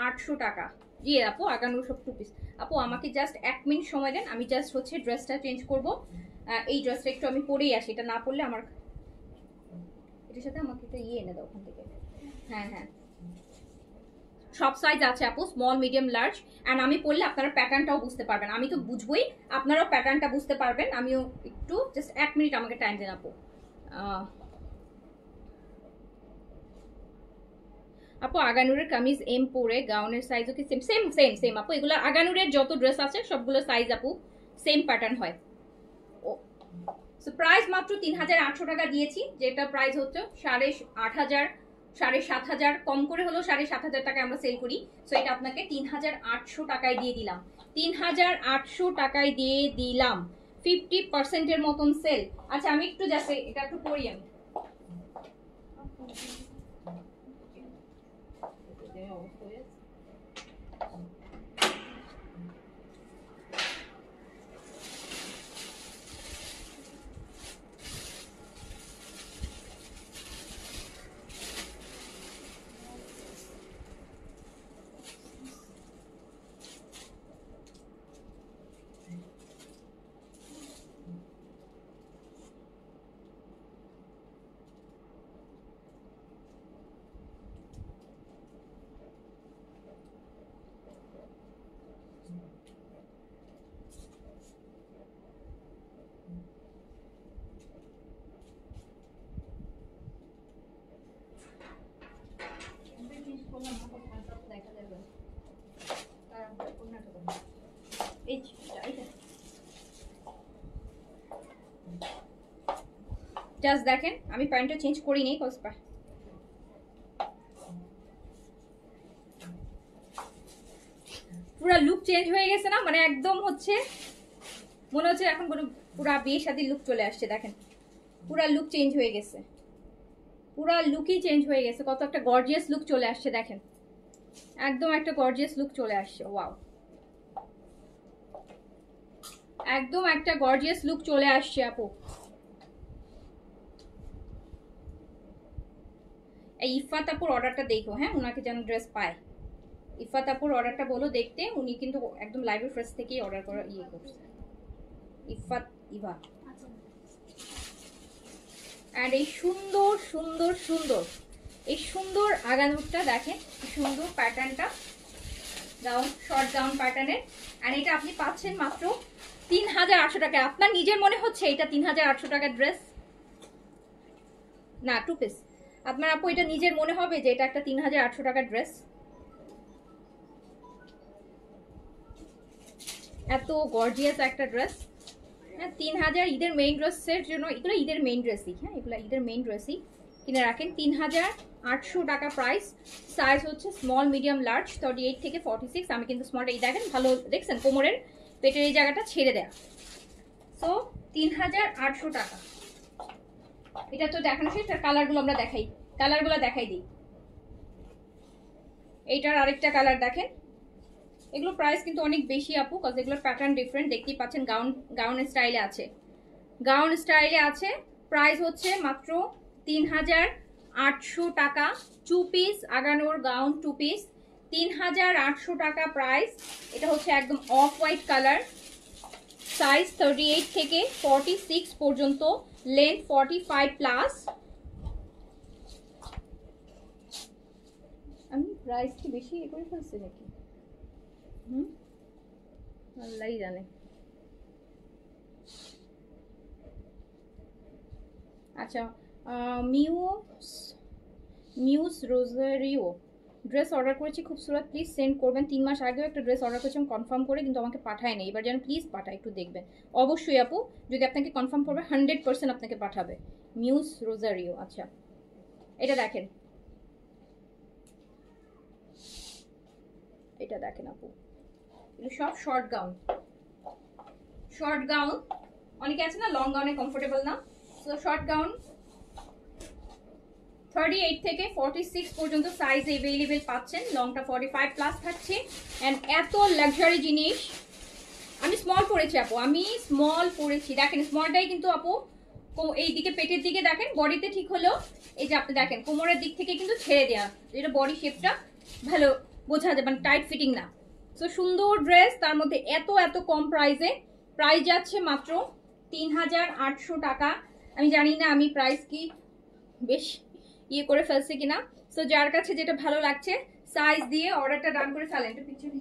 800 টাকা। জি আপু, আগানোর সব 2 পিস। আপু আমাকে জাস্ট 1 মিনিট সময় দেন, আমি জাস্ট হচ্ছে ড্রেসটা চেঞ্জ করব। এই ড্রেসটা একটু আমি পরেই আসি, এটা না পরলে আমার, এটার সাথে আমাকে একটা এনে দাও ওখান থেকে। হ্যাঁ হ্যাঁ, সব সাইজ আছে আপু, স্মল মিডিয়াম লার্জ। এন্ড আমি পরলে আপনারা প্যাটার্নটাও বুঝতে পারবেন, আমি তো বুঝবই, আপনারাও প্যাটার্নটা বুঝতে পারবেন। আমিও একটু জাস্ট 1 মিনিট আমাকে টাইম দেন আপু। আপু আগানুরের কামিজ এম পরে গাউনের সাইজও কি সেম? সেম সেম সেম আপু, এগুলো আগানুরের যত ড্রেস আছে সবগুলো সাইজ আপু সেম প্যাটার্ন হয়। সো প্রাইস মাত্র 3800 টাকা দিয়েছি, যেটা প্রাইস হচ্ছে 8500 7500, কম করে হলো 7500 টাকায় আমরা সেল করি। সো এটা আপনাকে 3800 টাকায় দিয়ে দিলাম, 3800 টাকায় দিয়ে দিলাম, 50% এর মতন সেল। আচ্ছা আমি একটু জাস্ট এটা একটু পরি আমি। জাস্ট দেখেন আমি প্যান্টটা চেঞ্জ করি নেই, পুরো লুক চেঞ্জ হয়ে গেছে না, মানে একদম হচ্ছে মনে হচ্ছে এখন কোনো পুরা বিয়ে শাদীর লুক চলে আসছে। দেখেন পুরা লুক চেঞ্জ হয়ে গেছে, পুরা লুকই চেঞ্জ হয়ে গেছে, কত একটা গর্জিয়াস লুক চলে আসছে। দেখেন একদম একটা গর্জিয়াস লুক চলে আসছে, ওয়াও, একদম একটা গর্জিয়াস লুক চলে আসছে আপু। এই ইফাত আপুর অর্ডারটা দেখো, হ্যাঁ ওনাকে যেন ড্রেস পায়। ইফাত আপুর অর্ডারটা বলো দেখতে, উনি কিন্তু একদম লাইভের ফার্স্ট থেকেই অর্ডার করা করছে। ইফাত ইভা। আর এই সুন্দর সুন্দর সুন্দর এই সুন্দর আগানুরটা দেখেন, সুন্দর প্যাটার্নটা, গাউন, শর্ট গাউন প্যাটার্নের। আর এটা আপনি পাচ্ছেন মাত্র 3800 টাকা। আপনার নিজের মনে হচ্ছে এটা 3800 টাকার ড্রেস না? 2 পিস। আপনার আপু এটা নিজের মনে হবে যে এটা একটা 3800 টাকার ড্রেস? এত গর্জিয়াস একটা ড্রেস, হ্যাঁ 3000 ঈদের মেইন ড্রেসের জন্য, এগুলো ঈদের মেইন ড্রেসই, হ্যাঁ এগুলো ঈদের মেইন ড্রেসই কিনে রাখেন। 3800 টাকা প্রাইস, সাইজ হচ্ছে স্মল মিডিয়াম লার্জ 38 থেকে 46। আমি কিন্তু স্মলটা এই দেখেন ভালো দেখছেন, কোমরের পেটের এই জায়গাটা ছেড়ে দেয়া। সো 3800 টাকা। এটা তো দেখানো শেষ, কালারগুলো আমরা দেখাই, কালারগুলো দেখাই দিই। এইটার আরেকটা কালার দেখেন, এগুলো প্রাইস কিন্তু অনেক বেশি আপু, কারণ এগুলোর প্যাটার্ন ডিফারেন্ট, দেখতেই পাচ্ছেন। গাউন স্টাইলে আছে, গাউন স্টাইলে আছে। প্রাইস হচ্ছে মাত্র 3800 টাকা, 2 পিস আগানোর গাউন 2 পিস, 3800 টাকা প্রাইস। এটা হচ্ছে একদম অফ হোয়াইট কালার, সাইজ 38 থেকে 46 পর্যন্ত, লেন্থ 45 প্লাস। আমি প্রাইস কি বেশি করে ফেলছি নাকি? আল্লাহই জানে। আচ্ছা মিউজ রোজারিও ড্রেস অর্ডার করেছি খুবসুরত, প্লিজ সেন্ড করবেন। 3 মাস আগেও একটা ড্রেস অর্ডার করেছিলাম কনফার্ম করে, কিন্তু আমাকে পাঠায় না, এবার যেন প্লিজ পাঠায়, একটু দেখবেন অবশ্যই আপু। যদি আপনাকে কনফার্ম করবে 100% আপনাকে পাঠাবে। মিউজ রোজারিও। আচ্ছা এটা দেখেন, এটা দেখেন আপু, এগুলো সব শর্ট গাউন। শর্ট গাউন অনেকে আছে না লং গাউনে কমফোর্টেবল না, সো শর্ট গাউন 38 থেকে 46 পর্যন্ত সাইজ अवेलेबल পাচ্ছেন। লংটা 45 প্লাস থাকছে। এন্ড এত লাক্সারি জিনিস। আমি স্মল পরেছি আপু, আমি স্মল পরেছি, দেখেন স্মলটাই কিন্তু আপু এই দিকে পেটের দিকে দেখেন, বডিতে ঠিক হলো। এই যে আপনি দেখেন কোমরের দিক থেকে কিন্তু ছেড়ে দেয়া, যেটা বডি শেপটা ভালো বোঝা যায়, মানে টাইট ফিটিং না। সো সুন্দর ড্রেস, তার মধ্যে এত এত কম প্রাইসে। প্রাইস যাচ্ছে মাত্র 3800 টাকা। আমি জানি না আমি প্রাইস কি বেশ ইয়ে করে ফেলছি কিনা। সো যার কাছে যেটা ভালো লাগছে সাইজ দিয়ে অর্ডারটা ডান করে ফেলেন। একটু পিছনে,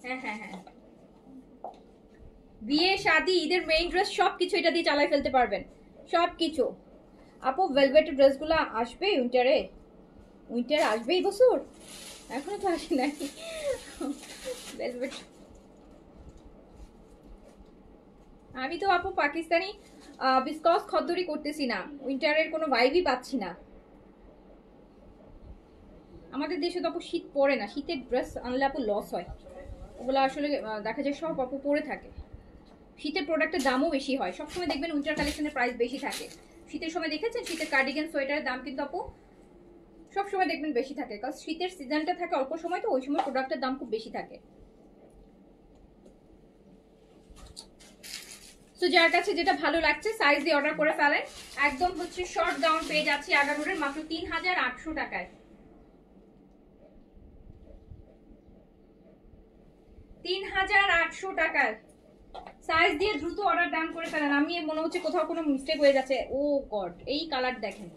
হ্যাঁ হ্যাঁ হ্যাঁ, বিয়ে শাদি ঈদের মেইন ড্রেস সবকিছু এটা দিয়ে চালাই ফেলতে পারবেন, সবকিছু। আপু ভেলভেট ড্রেসগুলো আসবে উইন্টারে? উইন্টার আসবে এই বছর? এখনো তো আসে নাই ভেলভেট। আমি তো আপু পাকিস্তানি বিস্কস খদ্দরি করতেছি না, উইন্টারের কোনো ভাইবই পাচ্ছি না। আমাদের দেশে তো আপু শীত পড়ে না, শীতের ড্রেস আনলে আপু লস হয়। ওগুলো আসলে দেখা যায় সব আপু পরে থাকে। শীতের প্রোডাক্টের দামও বেশি হয়, সবসময় দেখবেন উইন্টার কালেকশনের প্রাইস বেশি থাকে। শীতের সময় দেখেছেন শীতের কার্ডিগান সোয়েটারের দাম কিন্তু আপু সবসময় দেখবেন বেশি থাকে, কারণ শীতের সিজনটা থাকে অল্প সময়, তো ওই সময় প্রোডাক্টের দাম খুব বেশি থাকে। তো যার কাছে যেটা ভালো লাগছে সাইজ দিয়ে অর্ডার করে ফেলেন। একদম হচ্ছে শর্ট গাউন পেয়ে যাচ্ছি আগানুরের মাত্র 3800 টাকায়। 3800 টাকায় সাইজ দিয়ে দ্রুত অর্ডার ডান করে ফেলেন। আমি মনে হচ্ছে কোথাও কোনো মিস্টেক হয়ে যাচ্ছে। ও গড, এই কালার দেখেন,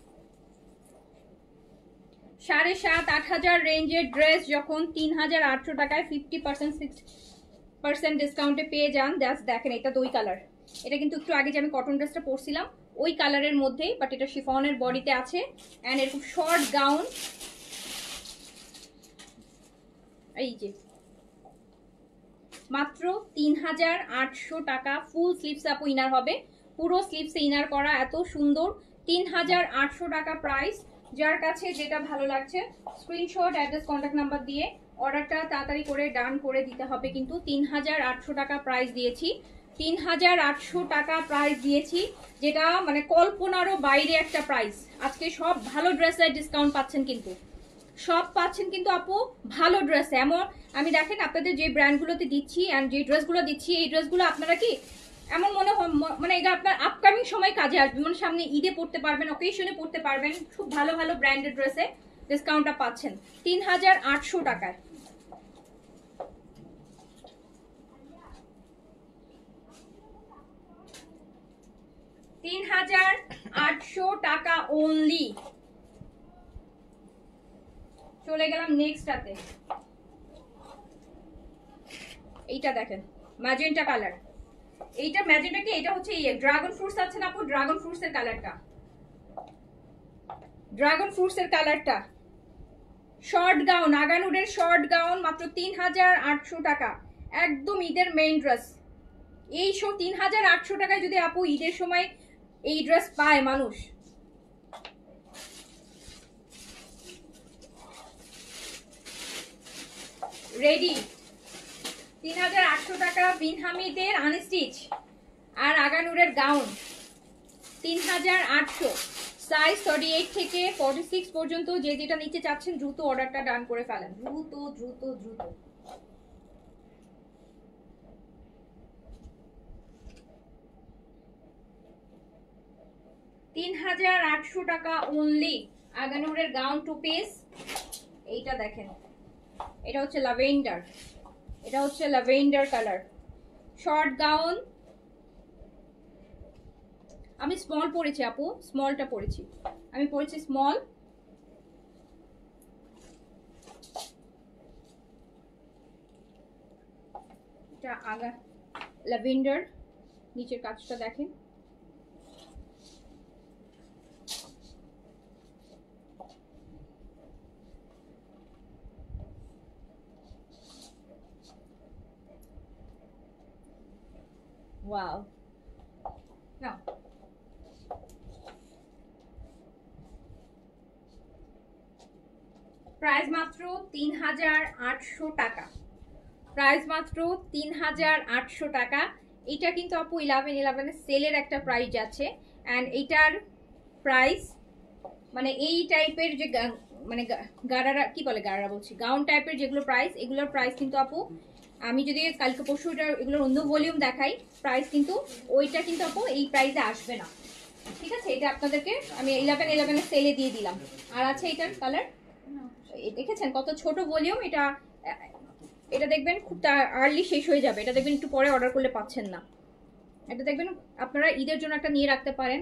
7,500-8,000 রেঞ্জের ড্রেস যখন 3800 টাকায় 50% ডিসকাউন্টে পেয়ে যান। জাস্ট দেখেন, এটা দুই কালার। এটা কিন্তু একটু আগে যে আমি কটন ড্রেসটা পরছিলাম ওই কালারের মধ্যেই, বাট এটা শিফনের বডিতে আছে। অ্যান্ড এরকম শর্ট গাউন, এই যে মাত্র 3800 টাকা। ফুল স্লিভস আপু ইনার হবে, পুরো স্লিভসে ইনার করা, এত সুন্দর। 3800 টাকা প্রাইস। যার কাছে যেটা ভালো লাগছে স্ক্রিনশট, অ্যাড্রেস, কন্ট্যাক্ট নাম্বার দিয়ে অর্ডারটা তাড়াতাড়ি করে ডান করে দিতে হবে। কিন্তু 3800 টাকা প্রাইস দিয়েছি, 3800 টাকা প্রাইস দিয়েছি, যেটা মানে কল্পনারও বাইরে একটা প্রাইস। আজকে সব ভালো ড্রেসের ডিসকাউন্ট পাচ্ছেন, কিন্তু সব পাচ্ছেন কিন্তু আপু ভালো ড্রেস। এমন আমি দেখেন আপনাদের যে ব্র্যান্ডগুলোতে দিচ্ছি অ্যান্ড যে ড্রেসগুলো দিচ্ছি, এই ড্রেসগুলো আপনারা কি এমন মনে হয় মানে এটা আপনার আপকামিং সময় কাজে আসবে, মানে সামনে ঈদে পড়তে পারবেন, অকেশনে পড়তে পারবেন। খুব ভালো ভালো ব্র্যান্ডেড ড্রেসে ডিসকাউন্টটা পাচ্ছেন 3800 টাকায়। 3800 টাকা অনলি। চলে গেলাম নেক্সটটাতে। এইটা দেখেন ম্যাজেন্টা কালার। এইটা ম্যাজেন্টা কি, এটা হচ্ছে ড্রাগন ফ্রুটস আছে না আপু, ড্রাগন ফ্রুটস এর কালারটা, ড্রাগন ফ্রুটস এর কালারটা। শর্ট গাউন, আগানুরের শর্ট গাউন মাত্র 3800 টাকা। একদম ঈদের মেইন ড্রেস। এই 3800 টাকায় যদি আপু ঈদের সময় এই ড্রেস পায় মানুষ, রেডি। 3800 টাকা বিন হামিদের আনস্টিচ আর আগানুরের গাউন 3800, সাইজ 38 থেকে 46 পর্যন্ত। যে যেটা নিতে চাচ্ছেন দ্রুত অর্ডারটা ডান করে ফেলেন, দ্রুত দ্রুত দ্রুত। 3800 টাকা অনলি। আগানুরের gown 2 piece. এইটা দেখেন, এটা হচ্ছে ল্যাভেন্ডার, এটা হচ্ছে ল্যাভেন্ডার কালার শর্ট গাউন। আমি স্মল পরেছি আপু, স্মলটা পরেছি, আমি পরেছি স্মল। এটা আগা ল্যাভেন্ডার, নিচের কাজটা দেখেন। ওয়াও, নাও। প্রাইস মাত্র ৩,৮০০ টাকা, প্রাইস মাত্র ৩,৮০০ টাকা। এটা কিন্তু আপু 11/11 সেলের একটা প্রাইস আছে। অ্যান্ড এইটার প্রাইস মানে এই টাইপের যে মানে গারারা কি বলে, গারারা বলছি, গাউন টাইপের যেগুলো প্রাইস, এগুলোর প্রাইস কিন্তু আপু আমি যদি কালকে পরশু এগুলোর অন্য ভলিউম দেখাই, প্রাইস কিন্তু ওইটা কিন্তু আপু এই প্রাইসে আসবে না। ঠিক আছে, এটা আপনাদেরকে আমি 11/11 সেলে দিয়ে দিলাম। আর আছে এটার কালার, দেখেছেন কত ছোট ভলিউম। এটা এটা দেখবেন খুব আর্লি শেষ হয়ে যাবে, এটা দেখবেন একটু পরে অর্ডার করলে পাচ্ছেন না। এটা দেখবেন আপনারা ঈদের জন্য একটা নিয়ে রাখতে পারেন,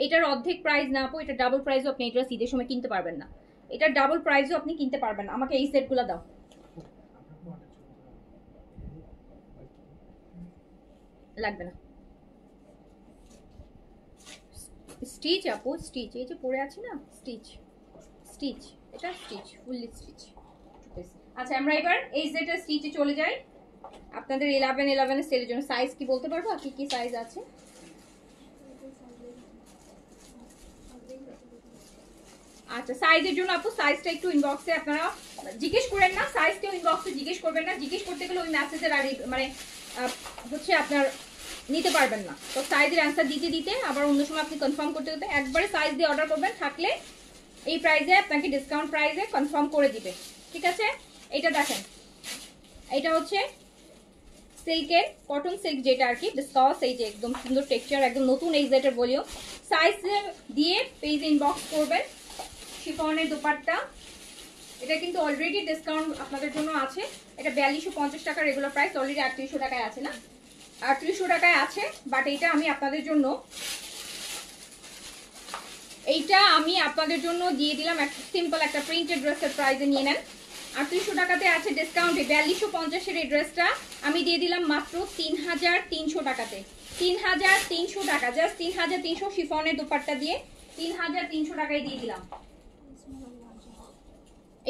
এটার অর্ধেক প্রাইস না আপু, এটা ডাবল প্রাইসও আপনি এটা ঈদের সময় কিনতে পারবেন না, এটার ডাবল প্রাইসও আপনি কিনতে পারবেন না। আমাকে এই সেটগুলো দাও, লাগবে না। স্টিচ আপু, স্টিচ, এই যে পরে আছে না স্টিচ, স্টিচ, এটা স্টিচ, ফুললি স্টিচ। আচ্ছা আমরা এবার এই সেটের স্টিচে চলে যাই। আপনাদের 11/11 সেলের জন্য সাইজ কি বলতে পারবো, কি কি সাইজ আছে? আচ্ছা সাইজের জন্য আপু সাইজটা একটু ইনবক্সে আপনারা জিজ্ঞেস করেন না, সাইজ কেউ ইনবক্সে জিজ্ঞেস করবেন না, জিজ্ঞেস করতে গেলে ওই মেসেজের আর মানে হচ্ছে আপনার নিতে পারবেন না। তো সাইজের অ্যান্সার দিতে দিতে আবার অন্য সময় আপনি কনফার্ম করতে করতে একবারে সাইজ দিয়ে অর্ডার করবেন, থাকলে এই প্রাইসে আপনাকে ডিসকাউন্ট প্রাইসে কনফার্ম করে দিবে। ঠিক আছে, এটা দেখেন, এটা হচ্ছে সিল্কের, কটন সিল্ক যেটা আর কি, বিস্কস, এই যে একদম সুন্দর টেক্সচার, একদম নতুন এই যেটার ভলিউম। সাইজ দিয়ে পেজ ইনবক্স করবেন। শিফনের দোপাট্টা, এটা কিন্তু অলরেডি ডিসকাউন্ট আপনাদের জন্য আছে। এটা 4250 টাকা রেগুলার প্রাইস, অলরেডি 3800 টাকায় আছে, না 3800 টাকায় আছে। বাট এইটা আমি আপনাদের জন্য দিয়ে দিলাম একটা সিম্পল একটা প্রিন্টেড ড্রেসের প্রাইসে নিয়ে নেন। 3800 টাকাতে আছে ডিসকাউন্টে, 4250 এই ড্রেসটা আমি দিয়ে দিলাম মাত্র 3300 টাকাতে। 3300 টাকা, জাস্ট 3300 শিফনের দোপাট্টা দিয়ে 3300 টাকায় দিয়ে দিলাম।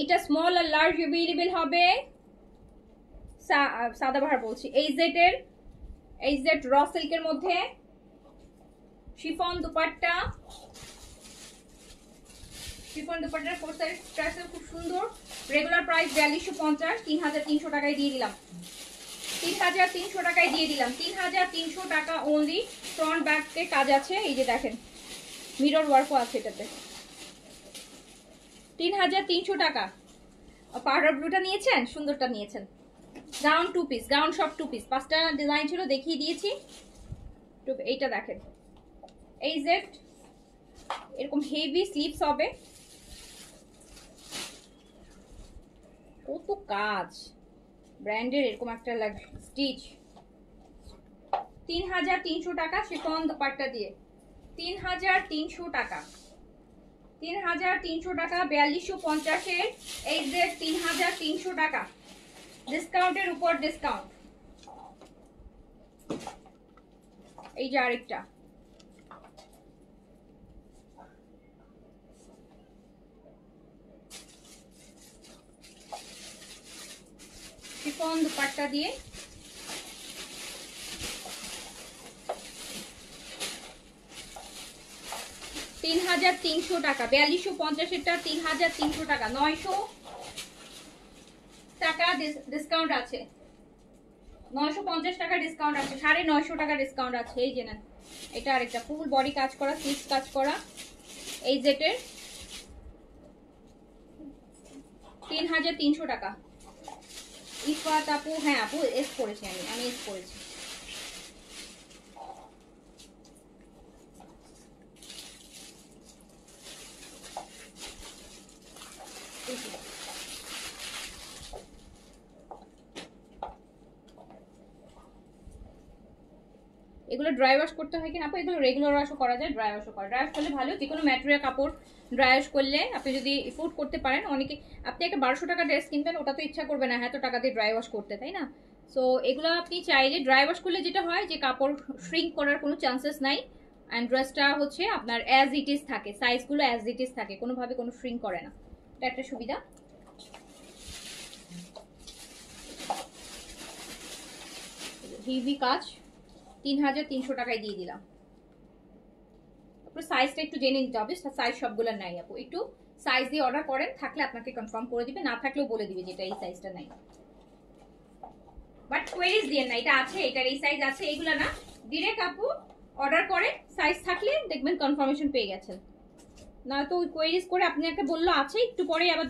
এটা স্মল আর লার্জ अवेलेबल হবে। সাদাবাহার বলছি, এই জেড র সিল্কের মধ্যে শিফন দুপাট্টা, শিফন দুপাট্টার ফোর সাইজ খুব সুন্দর। রেগুলার প্রাইস 4250, 3300 টাকায় দিয়ে দিলাম। 3300 টাকায় দিয়ে দিলাম, 3300 টাকা ওনলি। ফ্রন্ট ব্যাকে কাজ আছে, এই যে দেখেন মিরর ওয়ার্কও আছে এটাতে। 3300 টাকা। পাউডার ব্লুটা নিয়েছেন, সুন্দরটা নিয়েছেন। গাউন 2 পিস, গাউন সব 2 পিস, 5টা ডিজাইন ছিল দেখিয়ে দিয়েছি। এইটা দেখেন, এই জেড এরকম হেভি স্লিভস হবে, কত কাজ, ব্র্যান্ডের এরকম একটা স্টিচ। 3300 টাকা শিফন দোপাট্টা দিয়ে, 3300 টাকা, 3300 টাকা। 4250 এর এই যে 3300 টাকা, ডিসকাউন্টের উপর ডিসকাউন্ট। এই যে আরেকটা, শিফন দুপাট্টা দিয়ে 3300 টাকা। 4250 এরটা 3300 টাকা, 900 টাকা ডিসকাউন্ট আছে, 950 টাকা ডিসকাউন্ট আছে, 950 টাকা ডিসকাউন্ট আছে। এই যে নেন, এটা আরেকটা ফুল বডি কাজ করা, স্লিভস কাজ করা, এই জেটের 3300 টাকা। ইফাত আপু, হ্যাঁ আপু এস করেছি, আমি এস করেছি। এগুলো ড্রাই ওয়াশ করতে হয় কিনা আপু? এগুলো রেগুলার ওয়াশও করা যায়, ড্রাই ওয়াশও করা, ড্রাই ওয়াশ করলে ভালো। যে কোনো ম্যাটেরিয়াল কাপড় ড্রাই ওয়াশ করলে আপনি যদি এফোর্ড করতে পারেন, অনেকে আপনি একটা 1200 টাকা ড্রেস কিনবেন, ওটা তো ইচ্ছা করবে না এত টাকা দিয়ে ড্রাই ওয়াশ করতে, তাই না? সো এগুলো আপনি চাইলে ড্রাই ওয়াশ করলে যেটা হয় যে কাপড় শ্রিঙ্ক করার কোনো চান্সেস নাই, অ্যান্ড ড্রেসটা হচ্ছে আপনার অ্যাজ ইট ইজ থাকে, সাইজগুলো অ্যাজ ইট ইজ থাকে, কোনোভাবে কোনো শ্রিঙ্ক করে না, এটা একটা সুবিধা। হেভি কাজ, 3300 টাকায় দিয়ে দিলাম। সাইজটা একটু জেনে নিতে হবে, সাইজ সবগুলো নাই আপু, একটু সাইজ দিয়ে অর্ডার করেন, থাকলে আপনাকে কনফার্ম করে দিবে, না থাকলেও বলে দিবে যেটা এই সাইজটা নাই। বাট কোয়েরিজ দিয়ে না, এটা আছে, এটার এই সাইজ আছে, এগুলা না, ডিরেক্ট আপু অর্ডার করে সাইজ থাকলে দেখবেন কনফার্মেশন পেয়ে গেছেন, না তো ওই কোয়েরিজ করে আপনাকে বললো আছে, একটু পরে আবার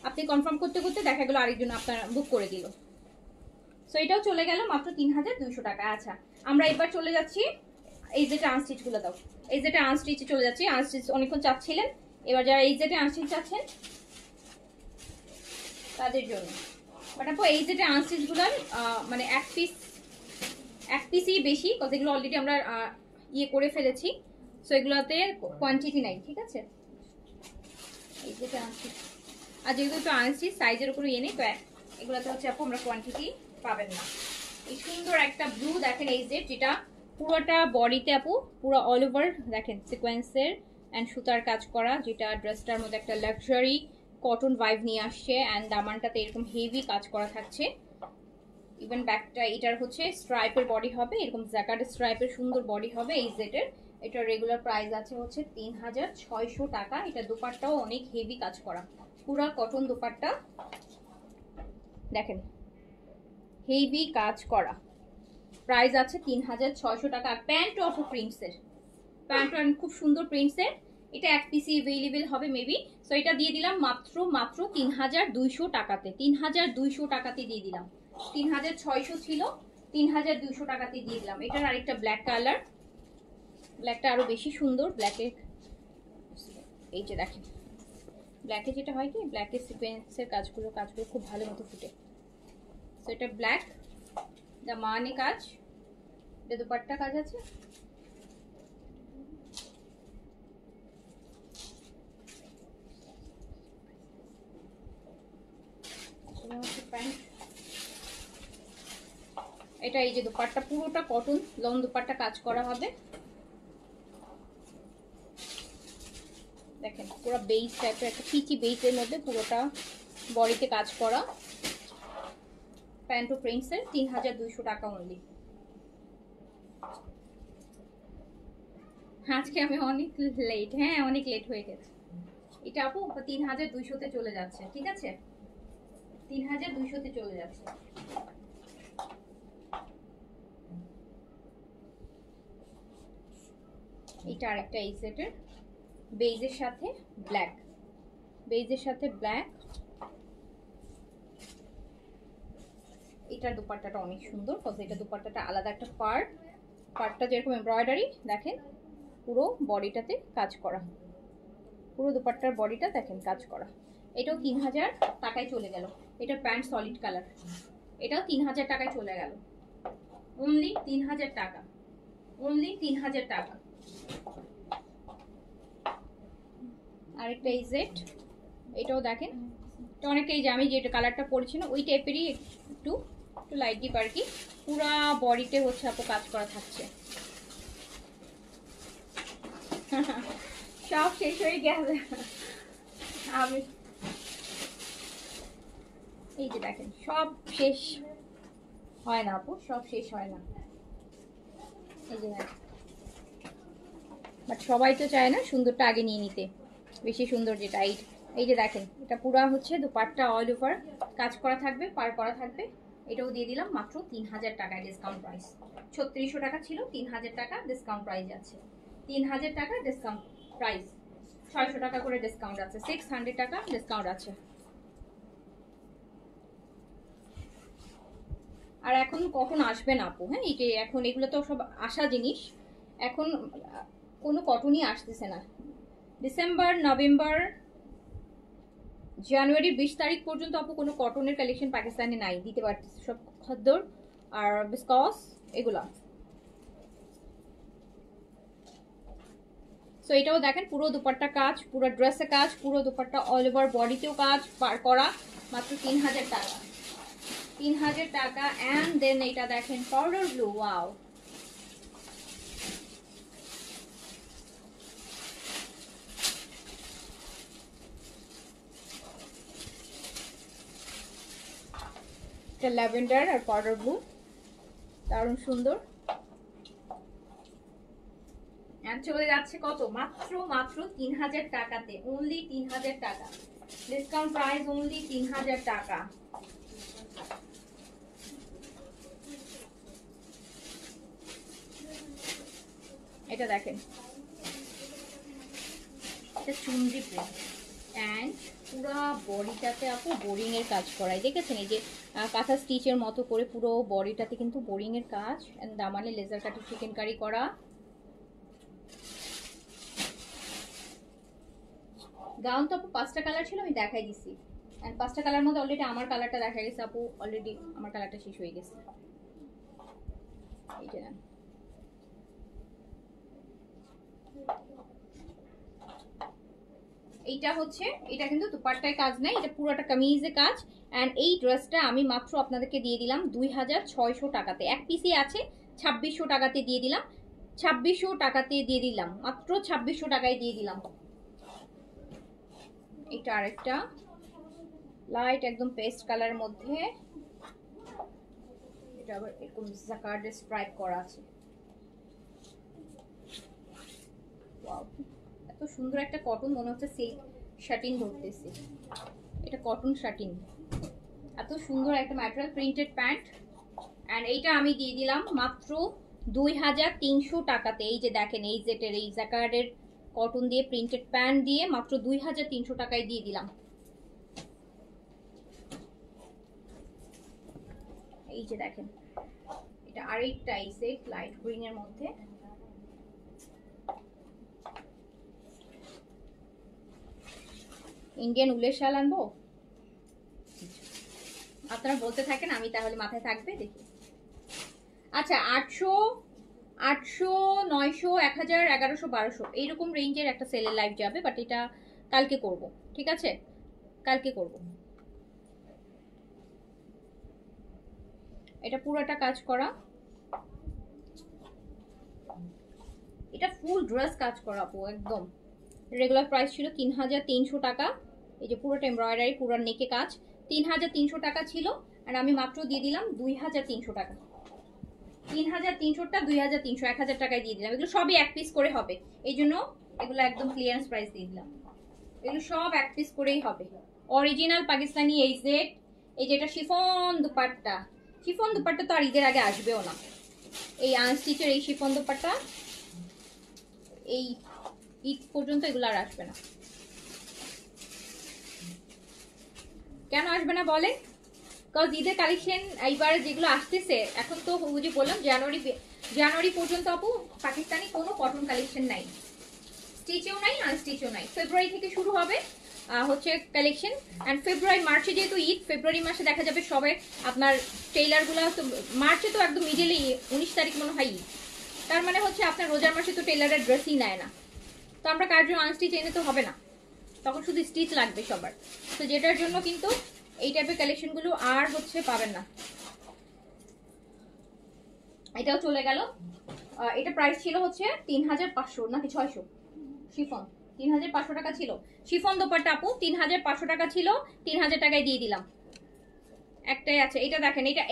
আপনি কনফার্ম করতে করতে দেখা গেলো আরেকজন আপনার বুক করে দিল। সো এটাও চলে গেল মাত্র 3200 টাকা। আচ্ছা আমরা এবার চলে যাচ্ছি এই যেটা আনস্টিচ গুলো দাও, এই যেটা আনস্টিচে চলে যাচ্ছি। আনস্টিচ অনেকক্ষণ চাচ্ছিলেন, এবার যারা এই যেটা আনস্টিচ চাচ্ছেন তাদের জন্য। বাট আপু এই যেটা আনস্টিচ গুলার মানে এক পিসই বেশি, কজ এগুলো অলরেডি আমরা ইয়ে করে ফেলেছি, সো এগুলোতে কোয়ান্টিটি নাই, ঠিক আছে। এই যেটা আনস্টিচ, আর যেহেতু একটু আনস্টিচ সাইজের উপর ইয়ে নেই, তো এগুলোতে হচ্ছে আপু আমরা কোয়ান্টিটি পাবেন না। এই সুন্দর একটা ব্লু দেখেন, এই যেটা পুরোটা বডিতে আপু পুরো অল ওভার দেখেন সিকোয়েন্সের অ্যান্ড সুতার কাজ করা, যেটা ড্রেসটার মধ্যে একটা লাক্সারি কটন ভাইব নিয়ে আসছে, অ্যান্ড দামানটাতে এরকম হেভি কাজ করা থাকছে। ইভেন ব্যাকটা এটার হচ্ছে স্ট্রাইপের বডি হবে, এরকম জ্যাকার্ড স্ট্রাইপের সুন্দর বডি হবে এই সেটের। এটার রেগুলার প্রাইস আছে হচ্ছে 3600 টাকা। এটা দোপাট্টাও অনেক হেভি কাজ করা, পুরা কটন দোপাট্টা দেখেন, হেভি কাজ করা, প্রাইস আছে 3600 টাকা। প্যান্ট অফ প্রিন্টসের, প্যান্ট খুব সুন্দর প্রিন্টসের, এটা এক পিসি অ্যাভেলেবেল হবে মেবি। সো এটা দিয়ে দিলাম মাত্র 3200 টাকাতে, 3200 টাকাতে দিয়ে দিলাম। 3600 ছিল, 3200 টাকাতে দিয়ে দিলাম। এটার আরেকটা ব্ল্যাক কালার, ব্ল্যাকটা আরো বেশি সুন্দর। ব্ল্যাকে এই যে দেখেন, ব্ল্যাকে যেটা হয় কি, ব্ল্যাকের সিকোয়েন্সের কাজগুলো খুব ভালো মতো ফুটে। সো এটা ব্ল্যাক, দামানে কাজ, এটা দুপাট্টা কাজ আছে। এটা এই যে দুপাট্টা পুরোটা কটন লং দুপাট্টা কাজ করা হবে, দেখেন পুরো বেইজ টাইপের একটা পিচি বেইজের মধ্যে পুরোটা বডিতে কাজ করা। প্যান্ট ও প্রিন্টসের 3200 টাকা অনলি। আজকে আমি অনেক লেট, হ্যাঁ অনেক লেট হয়ে গেছে। এটা আপু 3200-তে চলে যাচ্ছে, ঠিক আছে, 3200-তে চলে যাচ্ছে। এটা আরেকটা এই সেটের বেইজের সাথে ব্ল্যাক, বেইজের সাথে ব্ল্যাক। এটার দুপাট্টাটা অনেক সুন্দর, কজ এটা দুপাট্টাটা আলাদা একটা পার্টটা যেরকম এমব্রয়ডারি দেখেন, পুরো বডিটাতে কাজ করা, পুরো দুপাট্টার বডিটা দেখেন কাজ করা। এটাও 3000 টাকায় চলে গেল। এটা প্যান্ট সলিড কালার, এটাও 3000 টাকায় চলে গেল, অনলি 3000 টাকা, অনলি 3000 টাকা। আরেকটা এই সেট, এটাও দেখেন, এটা অনেকটা এই যে আমি যেটা কালারটা পরেছি না ওই টাইপেরই, একটু লাইট ডিপ আর কি। পুরা বডিতে হচ্ছে আপু কাজ করা থাকছে। সব শেষ হয়ে গেছে, আমি এই যে দেখেন সব শেষ হয় না আপু, সব শেষ হয় না, এই যে বাট সবাই তো চায় না সুন্দরটা আগে নিয়ে নিতে, বেশি সুন্দর যেটা এই যে দেখেন, এটা পুরা হচ্ছে দুপাট্টা অল ওভার কাজ করা থাকবে, পার করা থাকবে। এটাও দিয়ে দিলাম মাত্র 3000 টাকায়, ডিসকাউন্ট প্রাইস। 3600 টাকা ছিল, 3000 টাকা ডিসকাউন্ট প্রাইস আছে, 3000 টাকা ডিসকাউন্ট প্রাইস, 600 টাকা করে ডিসকাউন্ট আছে, 600 টাকা ডিসকাউন্ট আছে। আর এখন কখন আসবে না আপু, হ্যাঁ এই যে এখন এগুলো তো সব আসা জিনিস, এখন কোনো কটনই আসতেছে না। ডিসেম্বর, নভেম্বর, জানুয়ারির 20 তারিখ পর্যন্ত আপু কোনো কটনের কালেকশন পাকিস্তানে নাই, দিতে পারতেছে সব খদ্দর আর বিস্কস এগুলা। সো এটাও দেখেন পুরো দুপাট্টা কাজ, পুরো ড্রেসে কাজ, পুরো দুপাট্টা অল ওভার বডিতেও কাজ পার করা, মাত্র 3000 টাকা, 3000 টাকা। অ্যান্ড দেন এটা দেখেন পাউডার ব্লু, ওয়াও, এটা ল্যাভেন্ডার আর পাউডার ব্লু, দারুণ সুন্দর। এন্ড চলে যাচ্ছে কত, মাত্র মাত্র 3000 টাকাতে, অনলি 3000 টাকা ডিসকাউন্ট প্রাইস, অনলি 3000 টাকা। এটা দেখেন, এটা চুনরি প্রিন্ট অ্যান্ড পুরো বডিটাতে আপু বোরিং এর কাজ করায়, দেখেছেন এই যে কাঁথা স্টিচের মতো করে পুরো বডিটাতে কিন্তু বোরিং এর কাজ, এন্ড দামানে লেজার কাটে চিকেন কারি করা। গাউন তো আপু 5টা কালার ছিল, আমি দেখাই দিছি, এন্ড 5টা কালার মধ্যে অলরেডি আমার কালারটা দেখা গেছে আপু, অলরেডি আমার কালারটা শেষ হয়ে গেছে। এই যে না, এইটা হচ্ছে, এটা কিন্তু দুপাট্টায় কাজ নাই, এটা পুরোটা কামিজে কাজ। এন্ড এই ড্রেসটা আমি মাত্র আপনাদেরকে দিয়ে দিলাম 2600 টাকাতে, এক পিসে আছে 2600 টাকাতে দিয়ে দিলাম, 2600 টাকাতে দিয়ে দিলাম, মাত্র 2600 টাকায় দিয়ে দিলাম। এটা আরেকটা লাইট একদম পেস্ট কালারের মধ্যে, এটা আবার এরকম জাকার্ডে স্ট্রাইপ করা আছে। ওয়াও, এত সুন্দর একটা কটন, মনে হচ্ছে সিল্ক শাটিন ধরতেছে, এটা কটন শাটিন, এত সুন্দর একটা ম্যাটেরিয়াল, প্রিন্টেড প্যান্ট। এন্ড এইটা আমি দিয়ে দিলাম মাত্র 2300 টাকাতে। এই যে দেখেন, এই জেটের এই জাকার্ডের কটন দিয়ে প্রিন্টেড প্যান্ট দিয়ে মাত্র 2300 টাকায় দিয়ে দিলাম। এই যে দেখেন, এটা আরেকটা এই সেট লাইট গ্রিন এর মধ্যে, ইন্ডিয়ান উলের শাল আনবো, আপনারা বলতে থাকেন, আমি তাহলে মাথায় থাকবে দেখি। আচ্ছা, 800, 800, 900, 1000, 1100, 1200 এইরকম রেঞ্জের একটা সেলের লাইভ যাবে, বাট এটা কালকে করব, ঠিক আছে, কালকে করব। এটা পুরোটা কাজ করা, এটা ফুল ড্রেস কাজ করা আপু একদম। রেগুলার প্রাইস ছিল 3300 টাকা, এই যে পুরোটা এমব্রয়ডারি, পুরো নেকে কাজ, 3300 টাকা ছিল, আর আমি মাত্র দিয়ে দিলাম 2300 টাকা। 3300টা 2300, 1000 টাকায় দিয়ে দিলাম। এগুলো সবই এক পিস করে হবে, এই জন্য এগুলো একদম ক্লিয়ারেন্স প্রাইস দিয়ে দিলাম, এগুলো সব এক পিস করেই হবে। অরিজিনাল পাকিস্তানি এই সেট, এই যে এটা শিফন দুপাট্টা, শিফন দুপাট্টা তো আর ঈদের আগে আসবেও না, এই আনস্টিচের এই শিফন দুপাট্টা এই ঈদ পর্যন্ত এগুলো আর আসবে না। কেন আসবে না বলে, কারণ ঈদের কালেকশন এইবার যেগুলো আসতেছে, এখন তো যে বললাম জানুয়ারি পর্যন্ত আপু পাকিস্তানি কোনো কটন কালেকশন নাই, স্টিচেও নাই, আনস্টিচেও নাই। ফেব্রুয়ারি থেকে শুরু হবে হচ্ছে কালেকশন, অ্যান্ড ফেব্রুয়ারি মার্চে যেহেতু ঈদ, ফেব্রুয়ারি মাসে দেখা যাবে সবে আপনার টেইলারগুলো তো, মার্চে তো একদম মিডলে 19 তারিখ মনে হয় ঈদ, তার মানে হচ্ছে আপনার রোজার মাসে তো টেইলারের ড্রেসই নেয় না, তো আমরা কার জন্য আনস্টিচ এনে তো হবে না, তখন শুধু স্টিচ লাগবে সবার, তো যেটার জন্য কিন্তু এই টাইপের কালেকশনগুলো আর হচ্ছে পাবেন না। এটাও চলে গেল, এটা প্রাইস ছিল হচ্ছে 3500 নাকি 600, শিফন 3500 টাকা ছিল, শিফন দোপাট্টা আপু 3500 টাকা ছিল, 3000 টাকায় দিয়ে দিলাম। একটাই আছে, এটা দেখেন, এটা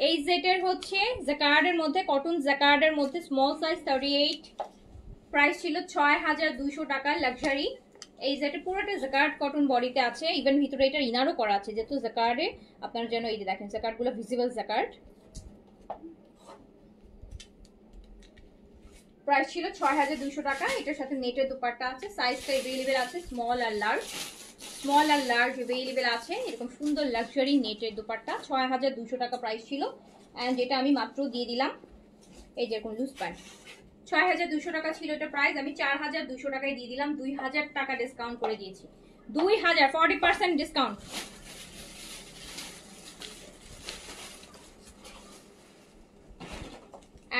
এইচজেড হচ্ছে জাকার্ডের মধ্যে, কটন জাকার্ডের মধ্যে, স্মল সাইজ 38, প্রাইস ছিল 6200 টাকা, লাক্সারি। এই যেটা পুরোটা জাকার্ড কটন বডিতে আছে, ইভেন ভিতরে এটা ইনারও করা আছে, যেহেতু জাকার্ডে আপনারা যেন এই যে দেখেন জাকার্ডগুলো ভিজিবল জাকার্ড। প্রাইস ছিল 6200 টাকা, এটার সাথে নেটের দুপাট্টা আছে, সাইজটা अवेलेबल আছে স্মল আর লার্জ, স্মল আর লার্জ अवेलेबल আছে, এরকম সুন্দর লাক্সারি নেটের দুপাট্টা, 6200 টাকা প্রাইস ছিল। এন্ড এটা আমি মাত্র দিয়ে দিলাম, এই যে এরকম লুজ প্যান্ট, 6200 টাকা ছিল এটা প্রাইস, আমি 4200 টাকায় দিয়ে দিলাম, 2000 টাকা ডিসকাউন্ট করে দিয়েছি, 2000, 40% ডিসকাউন্ট।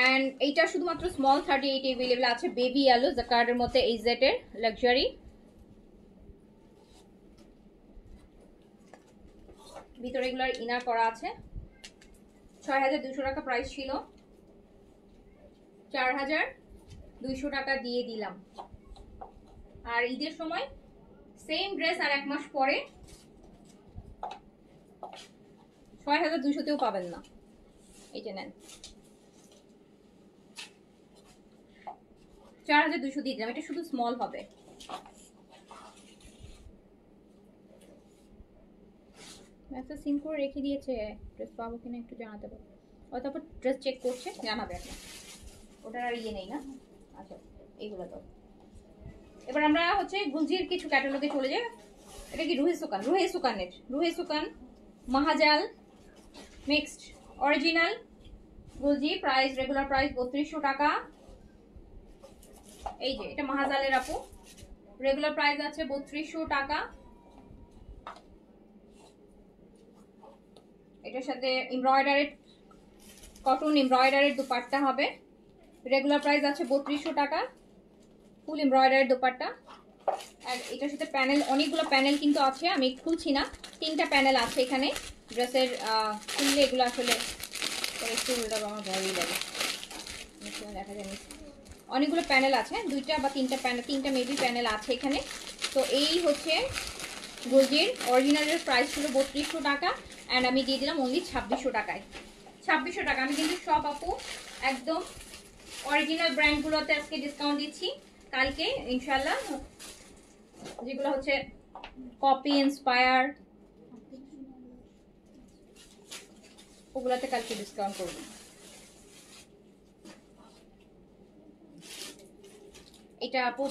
এন্ড এইটা শুধুমাত্র স্মল 38 अवेलेबल আছে, বেবি ইয়েলো জাকার্ডের মধ্যে, এইচজেড এর লাক্সারি, ভিতরে এগুলার ইনার করা আছে, 6200 টাকা প্রাইস ছিল, 4200 টাকা দিয়ে দিলাম। আর ঈদের সময় সেম ড্রেস আর এক মাস পরে 6200 তেও পাবেন না, এই যে নেন। 4200 দিয়ে দিলাম, এটা শুধু স্মল হবে। মেসেজ সিন করে রেখে দিয়েছে, ড্রেস পাবো কিনা একটু জানাতে পারো। ও তারপর ড্রেস চেক করছে, জানাবে এখন। ওটার আর ইয়ে নেই না। আচ্ছা এইগুলো তো এবার আমরা হচ্ছে গুলজির কিছু ক্যাটালগে চলে যাই। এটা কি রুহে সুকান, রুহে সুকান মাহাজাল mixed original Guljee, price regular price 3200 টাকা। এই যে এটা মাহাজালের আপু, রেগুলার প্রাইস আছে 3200 টাকা। এটার সাথে এমব্রয়ডারিড কটন এমব্রয়ডারির দুপাট্টা হবে, রেগুলার প্রাইস আছে 3200 টাকা, ফুল এমব্রয়ডারির দুপাট্টা। আর এটার সাথে প্যানেল, অনেকগুলো প্যানেল কিন্তু আছে, আমি খুলছি না, 3টা প্যানেল আছে এখানে ড্রেসের। খুললে এগুলো আসলে একটু উল্টা আমার ভয়ই লাগে, দেখা যায়নি। অনেকগুলো প্যানেল আছে, 2টা বা 3টা প্যানেল, 3টা মেবি প্যানেল আছে এখানে। তো এই হচ্ছে গুলজির অরিজিনালের প্রাইস ছিল 3200 টাকা, অ্যান্ড আমি দিয়ে দিলাম অনলি 2600 টাকায়। 2600 টাকা। আমি কিন্তু সব আপু একদম অরিজিনাল ব্র্যান্ডগুলোতে আজকে ডিসকাউন্ট দিচ্ছি, কালকে ইনশাল্লাহ যেগুলো হচ্ছে কপি ইন্সপায়ার ওগুলাতে কালকে ডিসকাউন্ট করবো। এটা আপু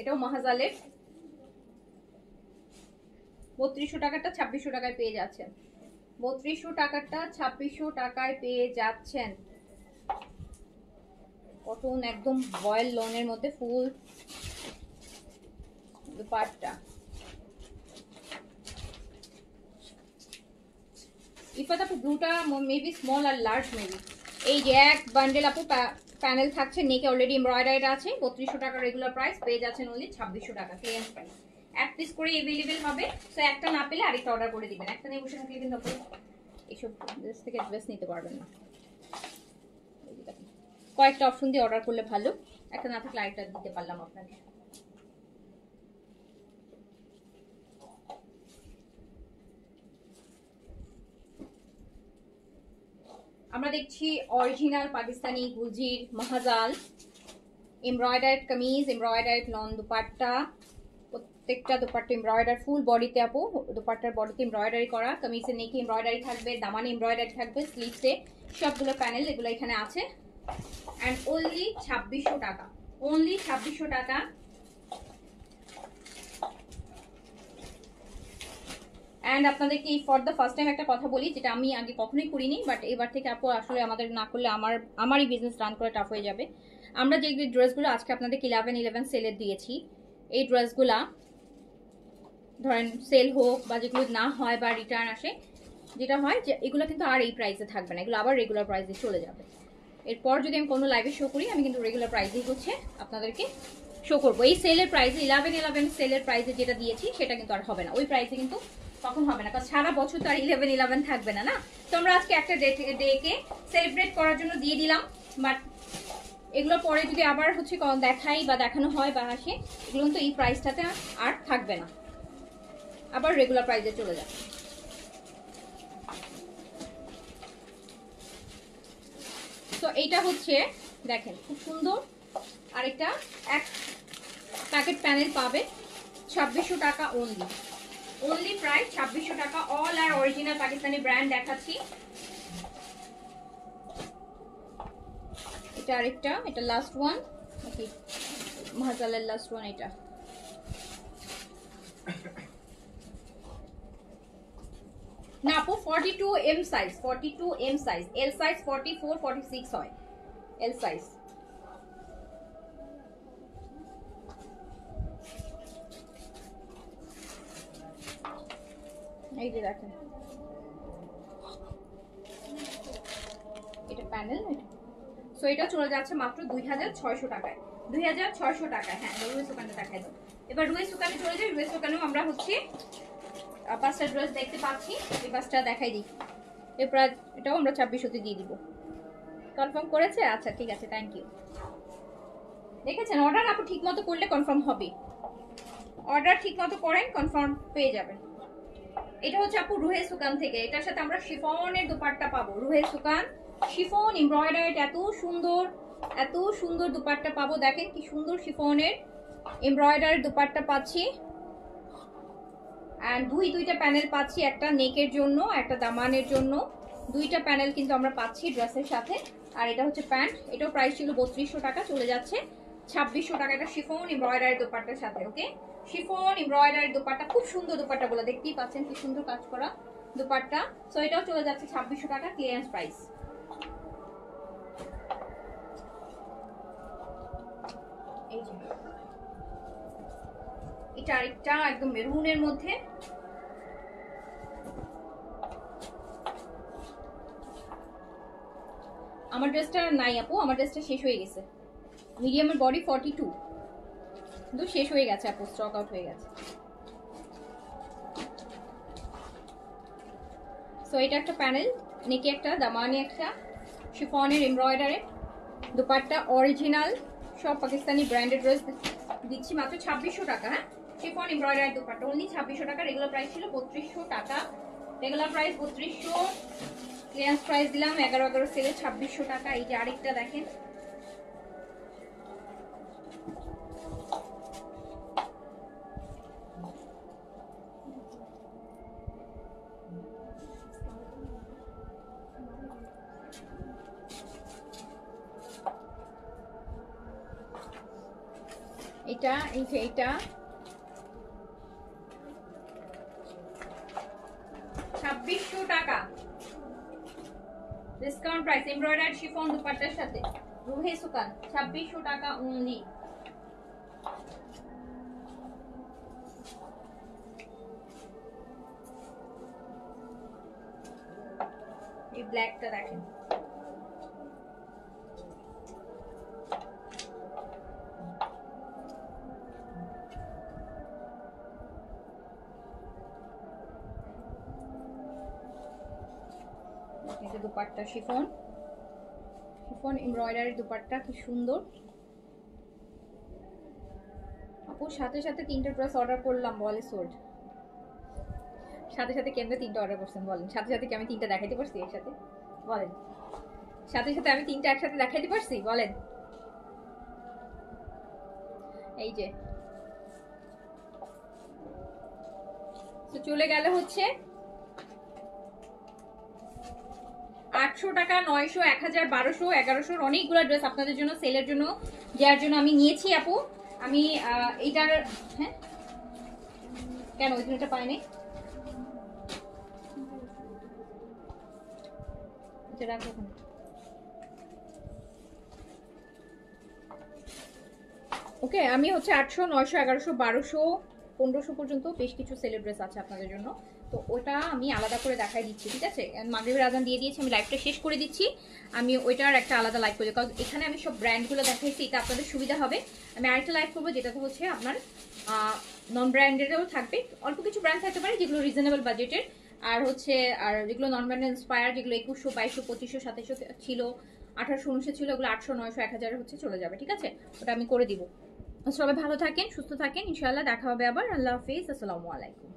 এটাও মাহাজালের, 3200 টাকাটা 2600 টাকায় পেয়ে যাচ্ছেন, 3200 টাকাটা 2600 টাকায় পেয়ে যাচ্ছেন। কটন একদম বয়েল লনের মধ্যে ফুল দুপাট্টা। ইফাত আপু ব্লুটা মেবি স্মল আর লার্জ মেবি। এই যে এক বান্ডেল আপু প্যানেল থাকছে, নেকে অলরেডি এমব্রয়ডারিড আছে, 3200 টাকা রেগুলার প্রাইস, পেয়ে যাচ্ছেন অনলি 2600 টাকা ক্লিয়ারেন্স প্রাইস। এক পিস করে अवेलेबल হবে, সো একটা না পেলে আরেকটা অর্ডার করে দিবেন। একটা নিয়ে বসে থাকলে কিন্তু আপনি এইসব ড্রেস থেকে ড্রেস নিতে পারবেন না। কয়েকটা অপশন দিয়ে অর্ডার করলে ভালো, একটা না থাকলে আরেকটা দিতে পারলাম আপনাকে। আমরা দেখছি অরিজিনাল পাকিস্তানি গুলজির মাহাজাল embroidered kameez, embroidered lawn dupatta, প্রত্যেকটা দুপাট্টা এমব্রয়ডারি ফুল বডিতে আপু, দুপাট্টার বডিতে এমব্রয়ডারি করা, কামিজের নেকে এমব্রয়ডারি থাকবে, দামানে এমব্রয়ডারি থাকবে, স্লিভসে সবগুলো প্যানেল এগুলো এখানে আছে। অ্যান্ড অনলি 2600 টাকা, অনলি 2600 টাকা। অ্যান্ড আপনাদেরকে ফর দ্য ফার্স্ট টাইম একটা কথা বলি, যেটা আমি আগে কখনোই করিনি, বাট এবার থেকে আপু আসলে আমাদের না করলে আমারই বিজনেস রান করে টাফ হয়ে যাবে। আমরা যে ড্রেসগুলো আজকে আপনাদেরকে 11/11 সেলে দিয়েছি, এই ড্রেসগুলা ধরেন সেল হোক বা যেগুলো না হয় বা রিটার্ন আসে, যেটা হয় যে এগুলো কিন্তু আর এই প্রাইসে থাকবে না, এগুলো আবার রেগুলার প্রাইসে চলে যাবে। এরপর যদি আমি কোনো লাইভে শো করি, আমি কিন্তু রেগুলার প্রাইসেই হচ্ছে আপনাদেরকে শো করবো। এই সেলের প্রাইসে 11/11 সেলের প্রাইসে যেটা দিয়েছি সেটা কিন্তু আর হবে না, ওই প্রাইসে কিন্তু তখন হবে না, কারণ সারা বছর তো আর 11/11 থাকবে না, না। তো আমরা আজকে একটা ডেকে সেলিব্রেট করার জন্য দিয়ে দিলাম, বাট এগুলো পরে যদি আবার হচ্ছে দেখাই বা দেখানো হয় বা আসে, এগুলো কিন্তু এই প্রাইসটাতে আর থাকবে না, আবার রেগুলার প্রাইসে চলে যাবে। তো এইটা হচ্ছে দেখেন খুব সুন্দর, আরেকটা এক প্যাকেট প্যানেল পাবে 2600 টাকা অনলি, অনলি প্রাইস 2600 টাকা। অল আর অরিজিনাল পাকিস্তানি ব্র্যান্ড দেখাচ্ছি। এটা আরেকটা, এটা লাস্ট ওয়ান নাকি মাহাজালের লাস্ট ওয়ান, এটা না আপু 42M size, 42M size, L size 44 46 হয়, এল সাইজ। এই যে দেখেন এটা প্যানেল, সো এটা চলে যাচ্ছে মাত্র 2600 টাকায়, 2600 টাকায়। হ্যাঁ রুয়েস দোকানটা দেখাই দাও। এবার রুয়েস দোকানে চলে যাই, রুয়েস দোকানেও আমরা হচ্ছে 5টা ড্রেস দেখতে পাচ্ছি, এই 5টা দেখাই দিই। এরপর এটাও আমরা 2600-তে দিয়ে দিব। কনফার্ম করেছে? আচ্ছা ঠিক আছে, থ্যাংক ইউ। দেখেছেন অর্ডার আপনি ঠিক মতো করলে কনফার্ম হবে, অর্ডার ঠিক মতো করেন কনফার্ম পেয়ে যাবেন। এটা হচ্ছে আপু রুহে সুকান থেকে, এটার সাথে আমরা শিফনের দুপাট্টা পাবো। রুহে সুকান শিফন এমব্রয়ডারি এত সুন্দর এত সুন্দর দুপাট্টা পাবো, দেখেন কি সুন্দর শিফনের এমব্রয়ডারি দুপাট্টা পাচ্ছি। এন্ড দুইটা প্যানেল পাচ্ছি, একটা নেকের জন্য একটা দামানের জন্য, দুইটা প্যানেল কিন্তু আমরা পাচ্ছি ড্রেসের সাথে। আর এটা হচ্ছে প্যান্ট, এটাও প্রাইস ছিল 3200 টাকা, চলে যাচ্ছে 2600 টাকা। এটা শিফন এমব্রয়ডারি দুপাট্টার সাথে। ওকে, শিফন এমব্রয়ডারি দুপাট্টা, খুব সুন্দর দুপাট্টাগুলো দেখতেই পাচ্ছেন কি সুন্দর কাজ করা দুপাট্টা। সো এটাও চলে যাচ্ছে 2600 টাকা ক্লিয়ারেন্স প্রাইস। এই যে এটা আরেকটা একদম মেরুনের মধ্যে, আমার ড্রেসটা নাই আপু, আমার ড্রেসটা শেষ হয়ে গেছে। মিডিয়ামের বডি 42, কিন্তু শেষ হয়ে গেছে আপু, স্টক আউট হয়ে গেছে। সো এটা একটা প্যানেল, নেকে একটা, দামানে একটা, শিফনের এমব্রয়ডারি দুপাট্টা, অরিজিনাল সব পাকিস্তানি ব্র্যান্ডেড ড্রেস দিচ্ছি মাত্র 2600 টাকা। হ্যাঁ, শিফন এমব্রয়ডারি দুপাট্টা অনলি 2600 টাকা। রেগুলার প্রাইস ছিল 3200 টাকা, রেগুলার প্রাইস 3200, ক্লিয়ারেন্স প্রাইস দিলাম 11 সেলে 2600 টাকা। এই যে আরেকটা দেখেন, এটা এই যে এটা 2600 টাকা ডিসকাউন্ট প্রাইস, এমব্রয়ডারি শিফন দুপাট্টার সাথে, রুহে সুকান 2600 টাকা অনলি। এই ব্ল্যাকটা দেখেন, এটা dupatta chiffon, chiffon embroidery dupatta, কি সুন্দর আপু। সাথে সাথে 3টা ড্রেস অর্ডার করলাম বলে সোল্ড। সাথে সাথে কেমনে 3টা অর্ডার করছেন বলেন? সাথে সাথে কি আমি 3টা দেখাইতে পারছি একসাথে বলেন? সাথে সাথে আমি 3টা একসাথে দেখাইতে পারছি বলেন? এই যে তো চলে গেল হচ্ছে 800 টাকা, 900, 1000, 1200, 1100 অনেকগুলো ড্রেস আপনাদের জন্য সেলের জন্য, যার জন্য আমি নিয়েছি আপু। আমি এইটার, হ্যাঁ কেন ওই দিনটা পাইনি, এটা রাখো ওখানে। ওকে, আমি হচ্ছে 800, 900, 1100, 1200, 1500 পর্যন্ত বেশ কিছু সেলের ড্রেস আছে আপনাদের জন্য। তো ওটা আমি আলাদা করে দেখাই দিচ্ছি, ঠিক আছে? মাগরিবের আজান দিয়ে দিয়েছি, আমি লাইভটা শেষ করে দিচ্ছি, আমি ওইটার একটা আলাদা লাইভ করবো, কারণ এখানে আমি সব ব্র্যান্ডগুলো দেখাইছি, এটা আপনাদের সুবিধা হবে। আমি আরেকটা লাইভ করবো যেটাতে হচ্ছে আপনার নন ব্র্যান্ডেরও থাকবে, অল্প কিছু ব্র্যান্ড থাকতে পারে যেগুলো রিজনেবল বাজেটের, আর হচ্ছে আর যেগুলো নন ব্র্যান্ড ইন্সপায়ার, যেগুলো 2100, 2200, 2500, 2700 ছিল, 1800, 1900 ছিল, ওগুলো 800, 900, 1000 হচ্ছে চলে যাবে, ঠিক আছে? ওটা আমি করে দিব। সবাই ভালো থাকেন, সুস্থ থাকেন, ইনশাআল্লাহ দেখা হবে আবার। আল্লাহ হাফিজ, আসসালামু আলাইকুম।